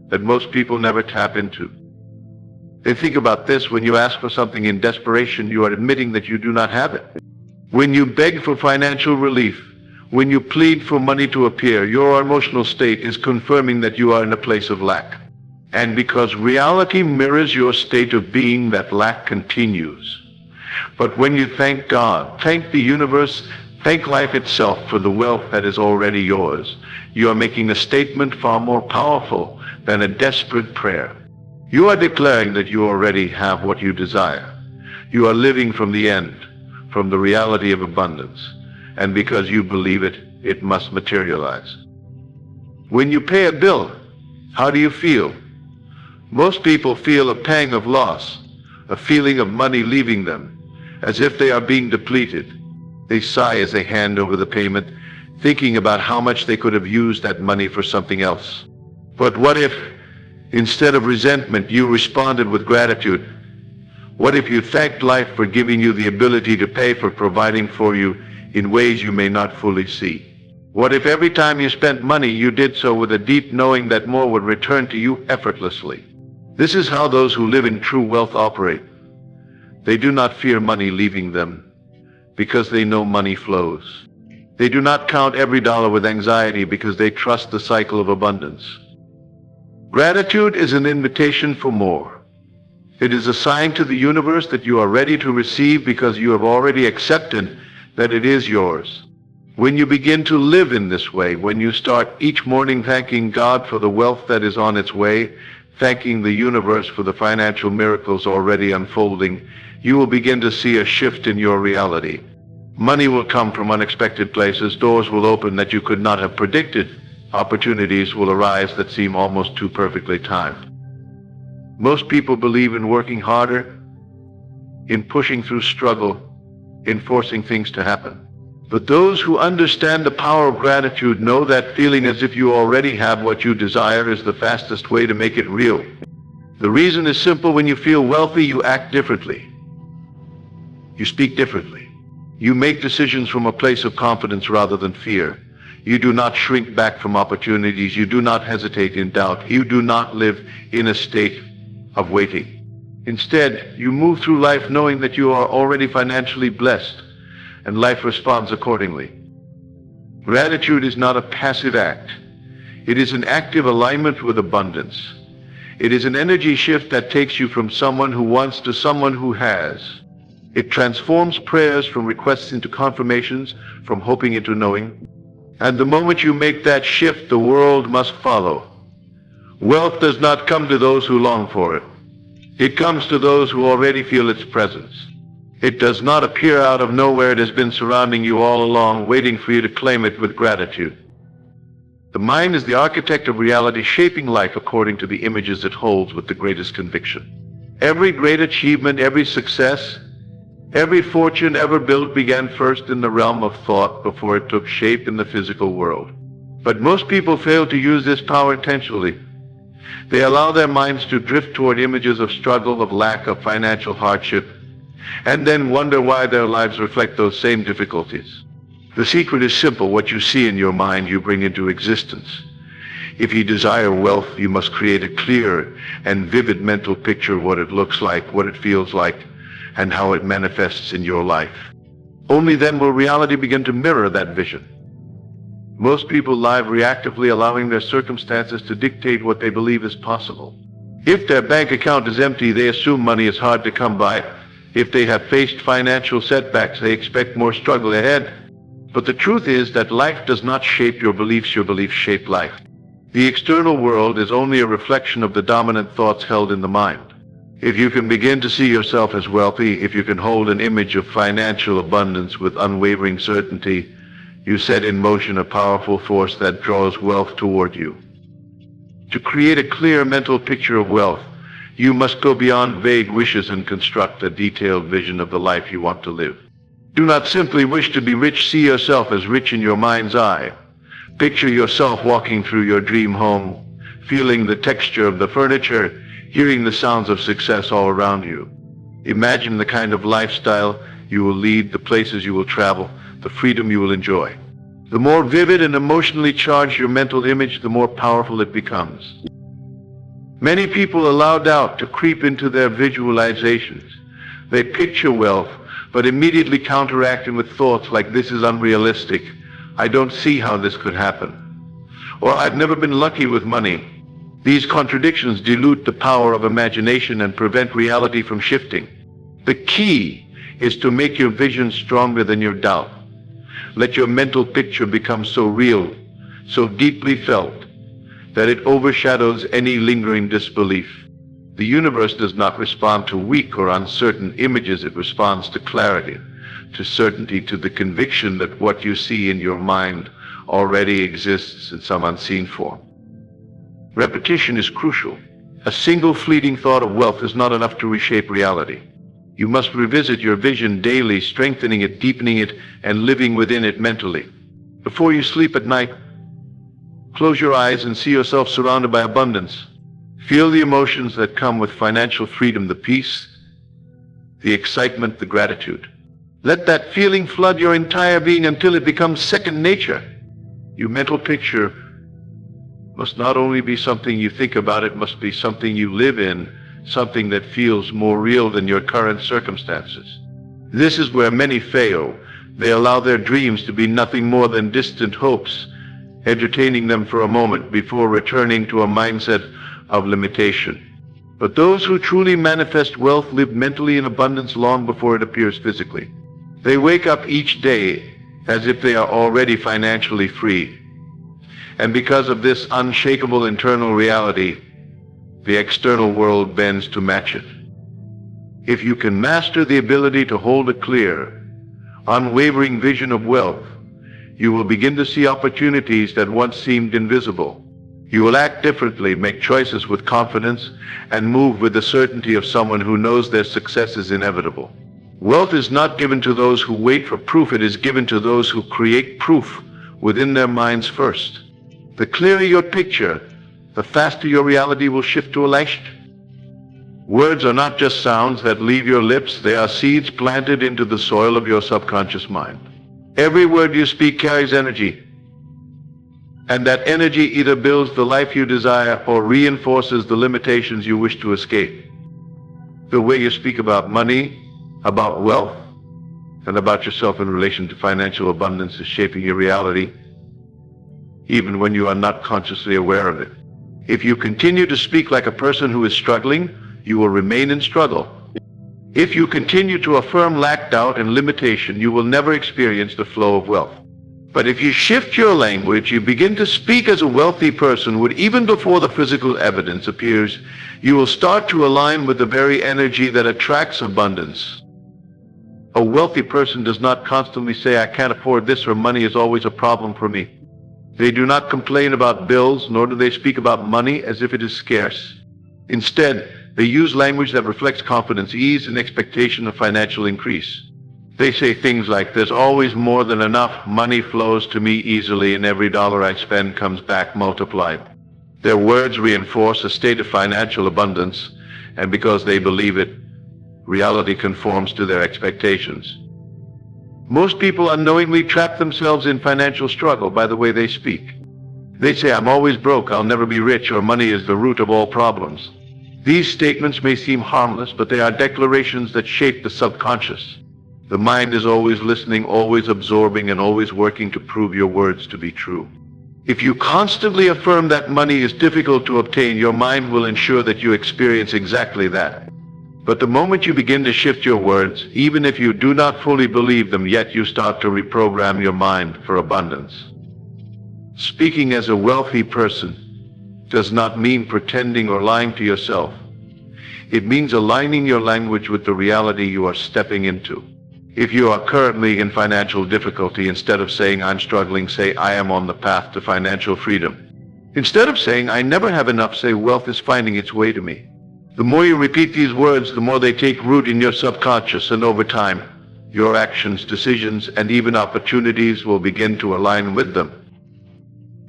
that most people never tap into. They think about this: when you ask for something in desperation, you are admitting that you do not have it. When you beg for financial relief, when you plead for money to appear, your emotional state is confirming that you are in a place of lack. And because reality mirrors your state of being, that lack continues. But when you thank God, thank the universe, thank life itself for the wealth that is already yours, you are making a statement far more powerful than a desperate prayer. You are declaring that you already have what you desire. You are living from the end, from the reality of abundance. And because you believe it, it must materialize. When you pay a bill, how do you feel? Most people feel a pang of loss, a feeling of money leaving them, as if they are being depleted. They sigh as they hand over the payment, thinking about how much they could have used that money for something else. But what if, instead of resentment, you responded with gratitude? What if you thanked life for giving you the ability to pay, for providing for you in ways you may not fully see? What if every time you spent money, you did so with a deep knowing that more would return to you effortlessly? This is how those who live in true wealth operate. They do not fear money leaving them, because they know money flows. They do not count every dollar with anxiety, because they trust the cycle of abundance. Gratitude is an invitation for more. It is a sign to the universe that you are ready to receive, because you have already accepted that it is yours. When you begin to live in this way, when you start each morning thanking God for the wealth that is on its way, thanking the universe for the financial miracles already unfolding, you will begin to see a shift in your reality. Money will come from unexpected places. Doors will open that you could not have predicted. Opportunities will arise that seem almost too perfectly timed. Most people believe in working harder, in pushing through struggle, in forcing things to happen. But those who understand the power of gratitude know that feeling as if you already have what you desire is the fastest way to make it real. The reason is simple: when you feel wealthy, you act differently. You speak differently. You make decisions from a place of confidence rather than fear. You do not shrink back from opportunities. You do not hesitate in doubt. You do not live in a state of waiting. Instead, you move through life knowing that you are already financially blessed, and life responds accordingly. Gratitude is not a passive act. It is an active alignment with abundance. It is an energy shift that takes you from someone who wants to someone who has. It transforms prayers from requests into confirmations, from hoping into knowing. And the moment you make that shift, the world must follow. Wealth does not come to those who long for it. It comes to those who already feel its presence. It does not appear out of nowhere. It has been surrounding you all along, waiting for you to claim it with gratitude. The mind is the architect of reality, shaping life according to the images it holds with the greatest conviction. Every great achievement, every success, every fortune ever built began first in the realm of thought before it took shape in the physical world. But most people fail to use this power intentionally. They allow their minds to drift toward images of struggle, of lack, of financial hardship, and then wonder why their lives reflect those same difficulties. The secret is simple: what you see in your mind, you bring into existence. If you desire wealth, you must create a clear and vivid mental picture of what it looks like, what it feels like, and how it manifests in your life. Only then will reality begin to mirror that vision. Most people live reactively, allowing their circumstances to dictate what they believe is possible. If their bank account is empty, they assume money is hard to come by. If they have faced financial setbacks, they expect more struggle ahead. But the truth is that life does not shape your beliefs shape life. The external world is only a reflection of the dominant thoughts held in the mind. If you can begin to see yourself as wealthy, if you can hold an image of financial abundance with unwavering certainty, you set in motion a powerful force that draws wealth toward you. To create a clear mental picture of wealth, you must go beyond vague wishes and construct a detailed vision of the life you want to live. Do not simply wish to be rich. See yourself as rich in your mind's eye. Picture yourself walking through your dream home, feeling the texture of the furniture, hearing the sounds of success all around you. Imagine the kind of lifestyle you will lead, the places you will travel, the freedom you will enjoy. The more vivid and emotionally charged your mental image, the more powerful it becomes. Many people allow doubt to creep into their visualizations. They picture wealth, but immediately counteract it with thoughts like, this is unrealistic. I don't see how this could happen. Or I've never been lucky with money. These contradictions dilute the power of imagination and prevent reality from shifting. The key is to make your vision stronger than your doubt. Let your mental picture become so real, so deeply felt, that it overshadows any lingering disbelief. The universe does not respond to weak or uncertain images. It responds to clarity, to certainty, to the conviction that what you see in your mind already exists in some unseen form. Repetition is crucial. A single fleeting thought of wealth is not enough to reshape reality. You must revisit your vision daily, strengthening it, deepening it, and living within it mentally. Before you sleep at night, close your eyes and see yourself surrounded by abundance. Feel the emotions that come with financial freedom, the peace, the excitement, the gratitude. Let that feeling flood your entire being until it becomes second nature. Your mental picture must not only be something you think about, it must be something you live in, something that feels more real than your current circumstances. This is where many fail. They allow their dreams to be nothing more than distant hopes, entertaining them for a moment before returning to a mindset of limitation. But those who truly manifest wealth live mentally in abundance long before it appears physically. They wake up each day as if they are already financially free. And because of this unshakable internal reality, the external world bends to match it. If you can master the ability to hold a clear, unwavering vision of wealth, you will begin to see opportunities that once seemed invisible. You will act differently, make choices with confidence, and move with the certainty of someone who knows their success is inevitable. Wealth is not given to those who wait for proof. It is given to those who create proof within their minds first. The clearer your picture, the faster your reality will shift to a lifestyle. Words are not just sounds that leave your lips. They are seeds planted into the soil of your subconscious mind. Every word you speak carries energy, and that energy either builds the life you desire or reinforces the limitations you wish to escape. The way you speak about money, about wealth, and about yourself in relation to financial abundance is shaping your reality, even when you are not consciously aware of it. If you continue to speak like a person who is struggling, you will remain in struggle. If you continue to affirm lack, doubt, and limitation, you will never experience the flow of wealth. But if you shift your language, you begin to speak as a wealthy person would even before the physical evidence appears, you will start to align with the very energy that attracts abundance. A wealthy person does not constantly say, I can't afford this, or money is always a problem for me. They do not complain about bills, nor do they speak about money as if it is scarce. Instead, they use language that reflects confidence, ease, and expectation of financial increase. They say things like, there's always more than enough, money flows to me easily, and every dollar I spend comes back multiplied. Their words reinforce a state of financial abundance, and because they believe it, reality conforms to their expectations. Most people unknowingly trap themselves in financial struggle by the way they speak. They say, I'm always broke, I'll never be rich, or money is the root of all problems. These statements may seem harmless, but they are declarations that shape the subconscious. The mind is always listening, always absorbing, and always working to prove your words to be true. If you constantly affirm that money is difficult to obtain, your mind will ensure that you experience exactly that. But the moment you begin to shift your words, even if you do not fully believe them, yet you start to reprogram your mind for abundance. Speaking as a wealthy person does not mean pretending or lying to yourself. It means aligning your language with the reality you are stepping into. If you are currently in financial difficulty, instead of saying, I'm struggling, say, I am on the path to financial freedom. Instead of saying, I never have enough, say, wealth is finding its way to me. The more you repeat these words, the more they take root in your subconscious, and over time, your actions, decisions, and even opportunities will begin to align with them.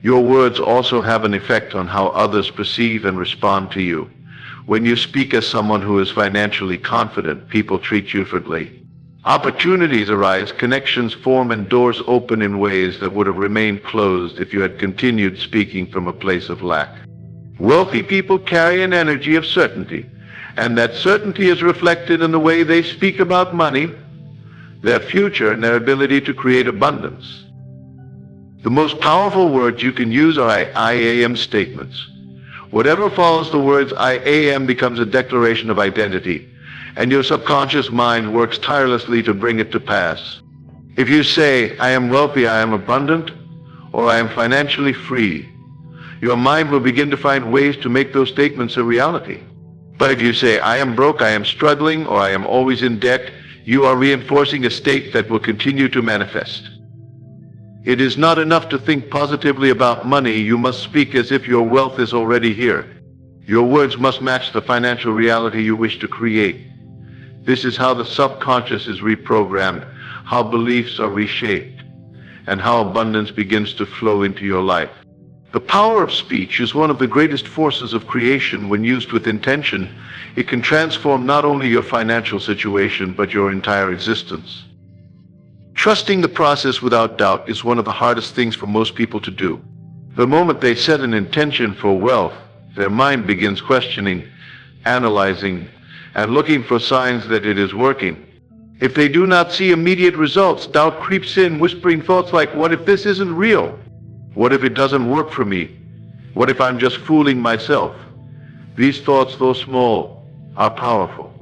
Your words also have an effect on how others perceive and respond to you. When you speak as someone who is financially confident, people treat you differently. Opportunities arise, connections form, and doors open in ways that would have remained closed if you had continued speaking from a place of lack. Wealthy people carry an energy of certainty, and that certainty is reflected in the way they speak about money, their future, and their ability to create abundance. The most powerful words you can use are I am statements. Whatever follows the words I am becomes a declaration of identity, and your subconscious mind works tirelessly to bring it to pass. If you say, I am wealthy, I am abundant, or I am financially free, your mind will begin to find ways to make those statements a reality. But if you say, I am broke, I am struggling, or I am always in debt, you are reinforcing a state that will continue to manifest. It is not enough to think positively about money. You must speak as if your wealth is already here. Your words must match the financial reality you wish to create. This is how the subconscious is reprogrammed, how beliefs are reshaped, and how abundance begins to flow into your life. The power of speech is one of the greatest forces of creation. When used with intention, it can transform not only your financial situation, but your entire existence. Trusting the process without doubt is one of the hardest things for most people to do. The moment they set an intention for wealth, their mind begins questioning, analyzing, and looking for signs that it is working. If they do not see immediate results, doubt creeps in, whispering thoughts like, what if this isn't real? What if it doesn't work for me? What if I'm just fooling myself? These thoughts, though small, are powerful.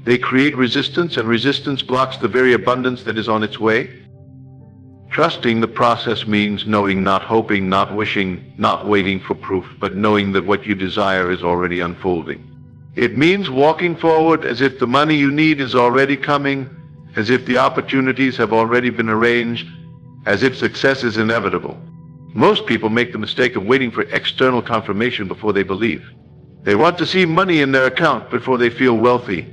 They create resistance, and resistance blocks the very abundance that is on its way. Trusting the process means knowing, not hoping, not wishing, not waiting for proof, but knowing that what you desire is already unfolding. It means walking forward as if the money you need is already coming, as if the opportunities have already been arranged, as if success is inevitable. Most people make the mistake of waiting for external confirmation before they believe. They want to see money in their account before they feel wealthy.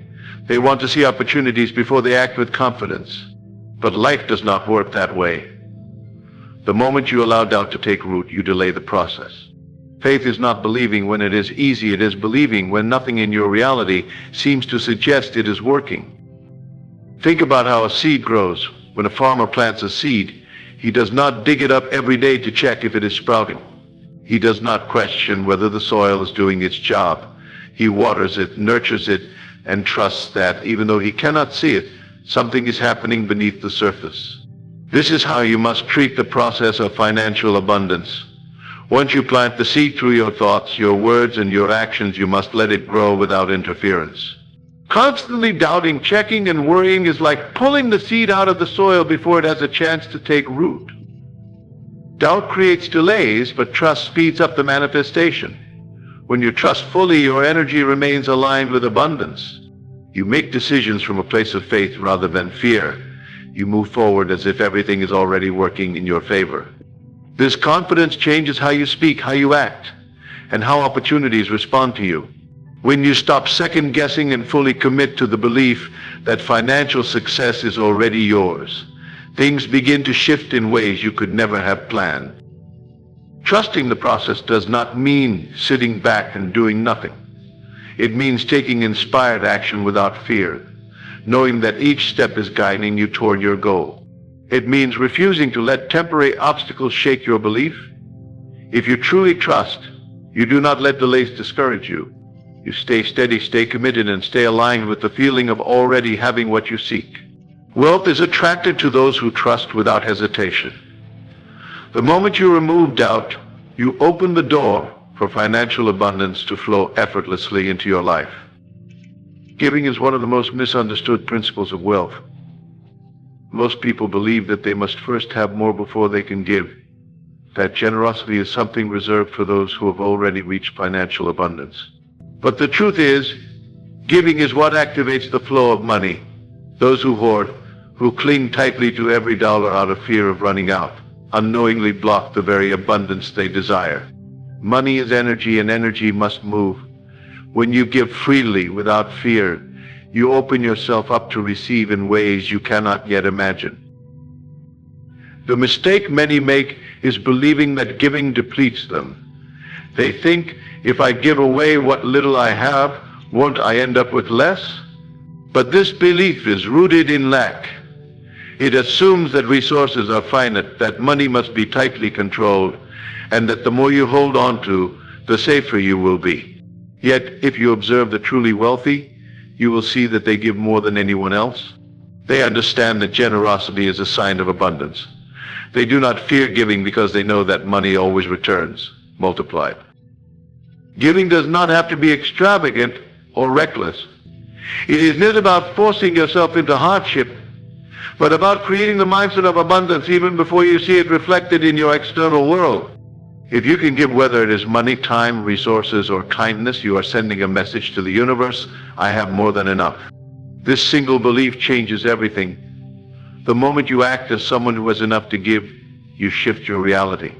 They want to see opportunities before they act with confidence. But life does not work that way. The moment you allow doubt to take root, you delay the process. Faith is not believing when it is easy. It is believing when nothing in your reality seems to suggest it is working. Think about how a seed grows. When a farmer plants a seed, he does not dig it up every day to check if it is sprouting. He does not question whether the soil is doing its job. He waters it, nurtures it, and trusts that, even though he cannot see it, something is happening beneath the surface. This is how you must treat the process of financial abundance. Once you plant the seed through your thoughts, your words, and your actions, you must let it grow without interference. Constantly doubting, checking, and worrying is like pulling the seed out of the soil before it has a chance to take root. Doubt creates delays, but trust speeds up the manifestation. When you trust fully, your energy remains aligned with abundance. You make decisions from a place of faith rather than fear. You move forward as if everything is already working in your favor. This confidence changes how you speak, how you act, and how opportunities respond to you. When you stop second-guessing and fully commit to the belief that financial success is already yours, things begin to shift in ways you could never have planned. Trusting the process does not mean sitting back and doing nothing. It means taking inspired action without fear, knowing that each step is guiding you toward your goal. It means refusing to let temporary obstacles shake your belief. If you truly trust, you do not let delays discourage you. You stay steady, stay committed, and stay aligned with the feeling of already having what you seek. Wealth is attracted to those who trust without hesitation. The moment you remove doubt, you open the door for financial abundance to flow effortlessly into your life. Giving is one of the most misunderstood principles of wealth. Most people believe that they must first have more before they can give, that generosity is something reserved for those who have already reached financial abundance. But the truth is, giving is what activates the flow of money. Those who hoard, who cling tightly to every dollar out of fear of running out, unknowingly block the very abundance they desire. Money is energy, and energy must move. When you give freely without fear, you open yourself up to receive in ways you cannot yet imagine. The mistake many make is believing that giving depletes them. They think, if I give away what little I have, won't I end up with less? But this belief is rooted in lack. It assumes that resources are finite, that money must be tightly controlled, and that the more you hold on to, the safer you will be. Yet, if you observe the truly wealthy, you will see that they give more than anyone else. They understand that generosity is a sign of abundance. They do not fear giving because they know that money always returns, multiplied. Giving does not have to be extravagant or reckless. It is not about forcing yourself into hardship, but about creating the mindset of abundance even before you see it reflected in your external world. If you can give, whether it is money, time, resources, or kindness, you are sending a message to the universe: I have more than enough. This single belief changes everything. The moment you act as someone who has enough to give, you shift your reality.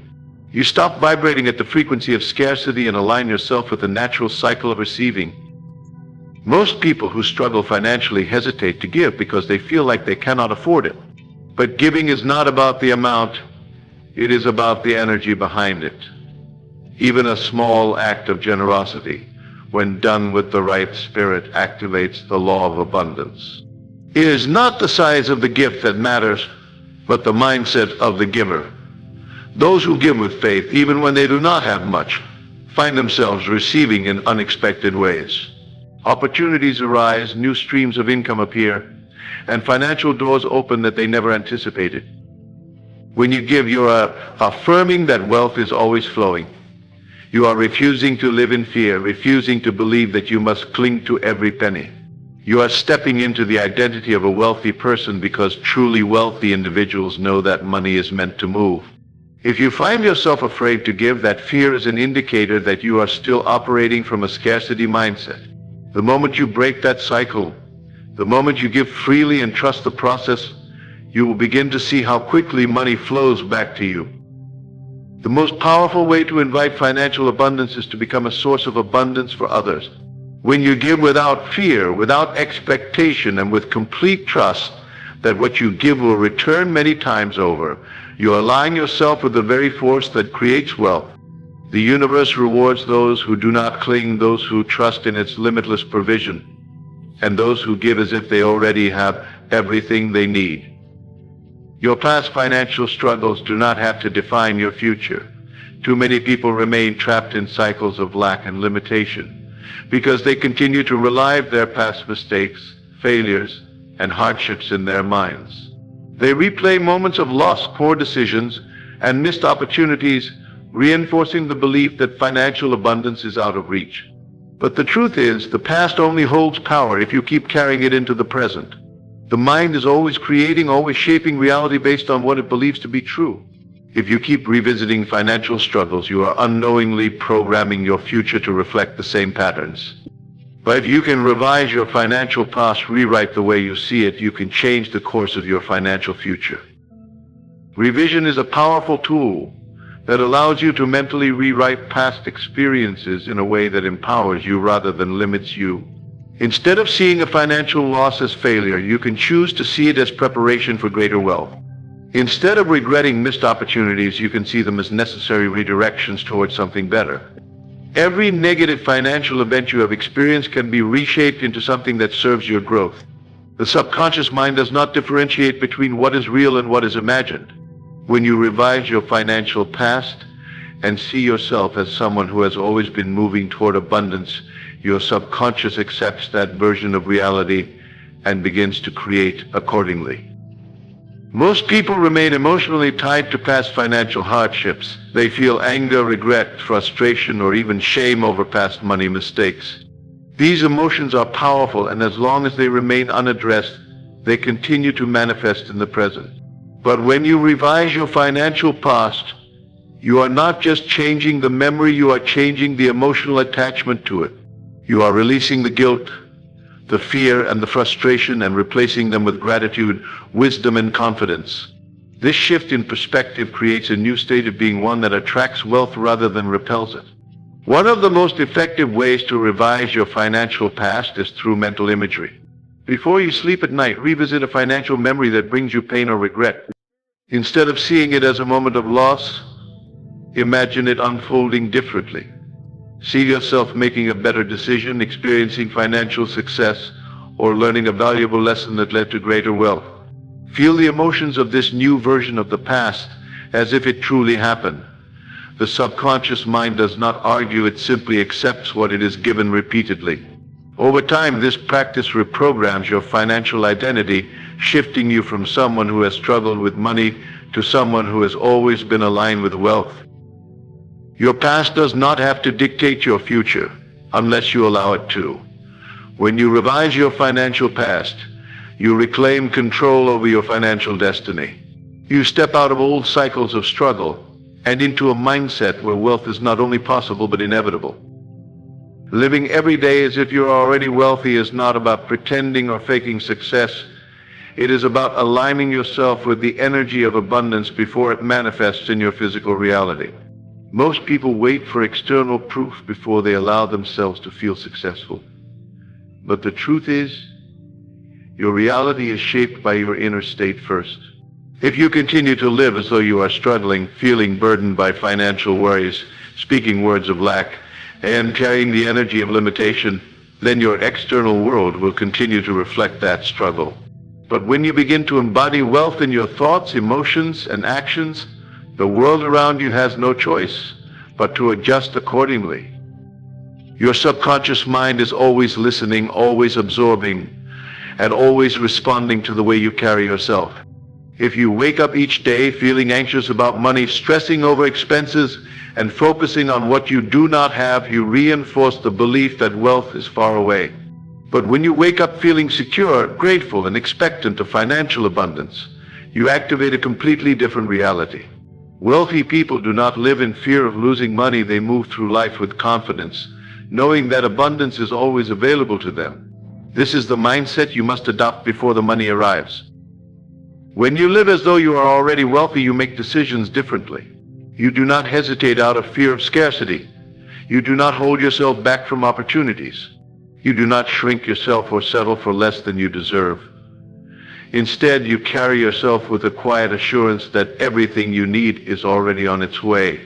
You stop vibrating at the frequency of scarcity and align yourself with the natural cycle of receiving. Most people who struggle financially hesitate to give because they feel like they cannot afford it. But giving is not about the amount, it is about the energy behind it. Even a small act of generosity, when done with the right spirit, activates the law of abundance. It is not the size of the gift that matters, but the mindset of the giver. Those who give with faith, even when they do not have much, find themselves receiving in unexpected ways. Opportunities arise, new streams of income appear, and financial doors open that they never anticipated. When you give, you are affirming that wealth is always flowing. You are refusing to live in fear, refusing to believe that you must cling to every penny. You are stepping into the identity of a wealthy person because truly wealthy individuals know that money is meant to move. If you find yourself afraid to give, that fear is an indicator that you are still operating from a scarcity mindset. The moment you break that cycle, the moment you give freely and trust the process, you will begin to see how quickly money flows back to you. The most powerful way to invite financial abundance is to become a source of abundance for others. When you give without fear, without expectation, and with complete trust that what you give will return many times over, you align yourself with the very force that creates wealth. The universe rewards those who do not cling, those who trust in its limitless provision, and those who give as if they already have everything they need. Your past financial struggles do not have to define your future. Too many people remain trapped in cycles of lack and limitation because they continue to relive their past mistakes, failures, and hardships in their minds. They replay moments of loss, poor decisions, and missed opportunities, reinforcing the belief that financial abundance is out of reach. But the truth is, the past only holds power if you keep carrying it into the present. The mind is always creating, always shaping reality based on what it believes to be true. If you keep revisiting financial struggles, you are unknowingly programming your future to reflect the same patterns. But if you can revise your financial past, rewrite the way you see it, you can change the course of your financial future. Revision is a powerful tool that allows you to mentally rewrite past experiences in a way that empowers you rather than limits you. Instead of seeing a financial loss as failure, you can choose to see it as preparation for greater wealth. Instead of regretting missed opportunities, you can see them as necessary redirections towards something better. Every negative financial event you have experienced can be reshaped into something that serves your growth. The subconscious mind does not differentiate between what is real and what is imagined. When you revise your financial past and see yourself as someone who has always been moving toward abundance, your subconscious accepts that version of reality and begins to create accordingly. Most people remain emotionally tied to past financial hardships. They feel anger, regret, frustration, or even shame over past money mistakes. These emotions are powerful, and as long as they remain unaddressed, they continue to manifest in the present. But when you revise your financial past, you are not just changing the memory, you are changing the emotional attachment to it. You are releasing the guilt, the fear, and the frustration, and replacing them with gratitude, wisdom, and confidence. This shift in perspective creates a new state of being, one that attracts wealth rather than repels it. One of the most effective ways to revise your financial past is through mental imagery. Before you sleep at night, revisit a financial memory that brings you pain or regret. Instead of seeing it as a moment of loss, imagine it unfolding differently. See yourself making a better decision, experiencing financial success, or learning a valuable lesson that led to greater wealth. Feel the emotions of this new version of the past as if it truly happened. The subconscious mind does not argue, it simply accepts what it is given repeatedly. Over time, this practice reprograms your financial identity, shifting you from someone who has struggled with money to someone who has always been aligned with wealth. Your past does not have to dictate your future unless you allow it to. When you revise your financial past, you reclaim control over your financial destiny. You step out of old cycles of struggle and into a mindset where wealth is not only possible but inevitable. Living every day as if you're already wealthy is not about pretending or faking success. It is about aligning yourself with the energy of abundance before it manifests in your physical reality. Most people wait for external proof before they allow themselves to feel successful. But the truth is, your reality is shaped by your inner state first. If you continue to live as though you are struggling, feeling burdened by financial worries, speaking words of lack, and carrying the energy of limitation, then your external world will continue to reflect that struggle. But when you begin to embody wealth in your thoughts, emotions, and actions, the world around you has no choice but to adjust accordingly. Your subconscious mind is always listening, always absorbing, and always responding to the way you carry yourself. If you wake up each day feeling anxious about money, stressing over expenses, and focusing on what you do not have, you reinforce the belief that wealth is far away. But when you wake up feeling secure, grateful, and expectant of financial abundance, you activate a completely different reality. Wealthy people do not live in fear of losing money. They move through life with confidence, knowing that abundance is always available to them. This is the mindset you must adopt before the money arrives. When you live as though you are already wealthy, you make decisions differently. You do not hesitate out of fear of scarcity. You do not hold yourself back from opportunities. You do not shrink yourself or settle for less than you deserve. Instead, you carry yourself with a quiet assurance that everything you need is already on its way.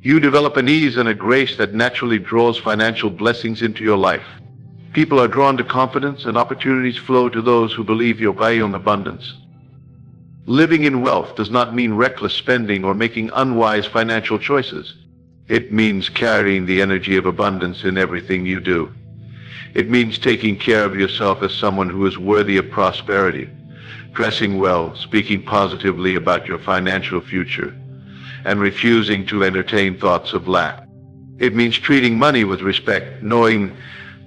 You develop an ease and a grace that naturally draws financial blessings into your life. People are drawn to confidence, and opportunities flow to those who believe your value in abundance. Living in wealth does not mean reckless spending or making unwise financial choices. It means carrying the energy of abundance in everything you do. It means taking care of yourself as someone who is worthy of prosperity, dressing well, speaking positively about your financial future, and refusing to entertain thoughts of lack. It means treating money with respect, knowing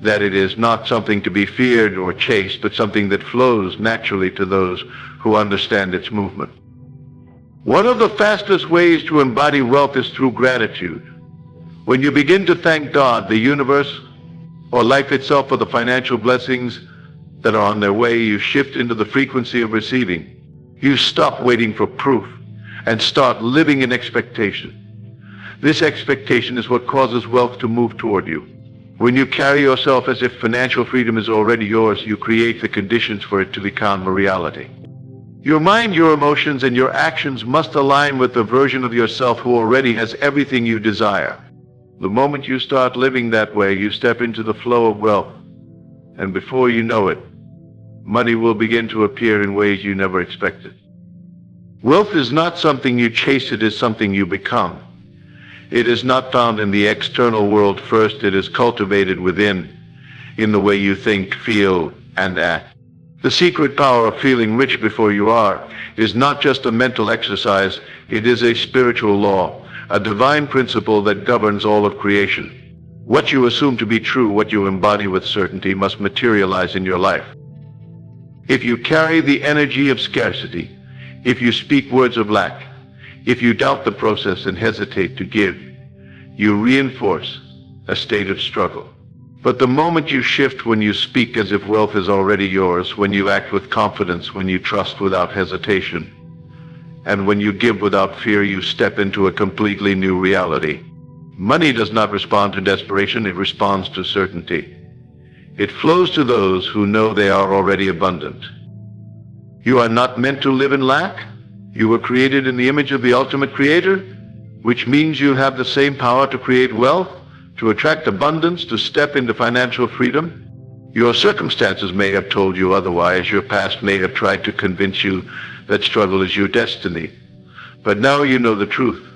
that it is not something to be feared or chased, but something that flows naturally to those who understand its movement. One of the fastest ways to embody wealth is through gratitude. When you begin to thank God, the universe, or life itself for the financial blessings that are on their way, you shift into the frequency of receiving. You stop waiting for proof and start living in expectation. This expectation is what causes wealth to move toward you. When you carry yourself as if financial freedom is already yours, you create the conditions for it to become a reality. Your mind, your emotions, and your actions must align with the version of yourself who already has everything you desire. The moment you start living that way, you step into the flow of wealth, and before you know it, money will begin to appear in ways you never expected. Wealth is not something you chase, it is something you become. It is not found in the external world first, it is cultivated within, in the way you think, feel, and act. The secret power of feeling rich before you are is not just a mental exercise, it is a spiritual law, a divine principle that governs all of creation. What you assume to be true, what you embody with certainty, must materialize in your life. If you carry the energy of scarcity, if you speak words of lack, if you doubt the process and hesitate to give, you reinforce a state of struggle. But the moment you shift, when you speak as if wealth is already yours, when you act with confidence, when you trust without hesitation, and when you give without fear, you step into a completely new reality. Money does not respond to desperation, it responds to certainty. It flows to those who know they are already abundant. You are not meant to live in lack. You were created in the image of the ultimate creator, which means you have the same power to create wealth, to attract abundance, to step into financial freedom. Your circumstances may have told you otherwise. Your past may have tried to convince you that struggle is your destiny. But now you know the truth.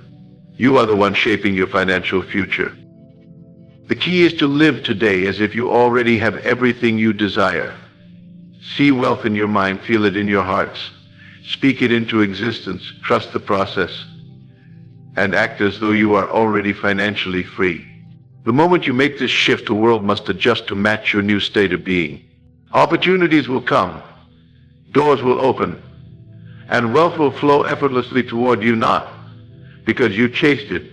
You are the one shaping your financial future. The key is to live today as if you already have everything you desire. See wealth in your mind, feel it in your hearts. Speak it into existence, trust the process, and act as though you are already financially free. The moment you make this shift, the world must adjust to match your new state of being. Opportunities will come, doors will open, and wealth will flow effortlessly toward you, not because you chased it,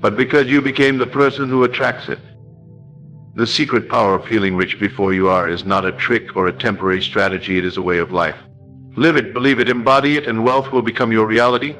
but because you became the person who attracts it. The secret power of feeling rich before you are is not a trick or a temporary strategy, it is a way of life. Live it, believe it, embody it, and wealth will become your reality.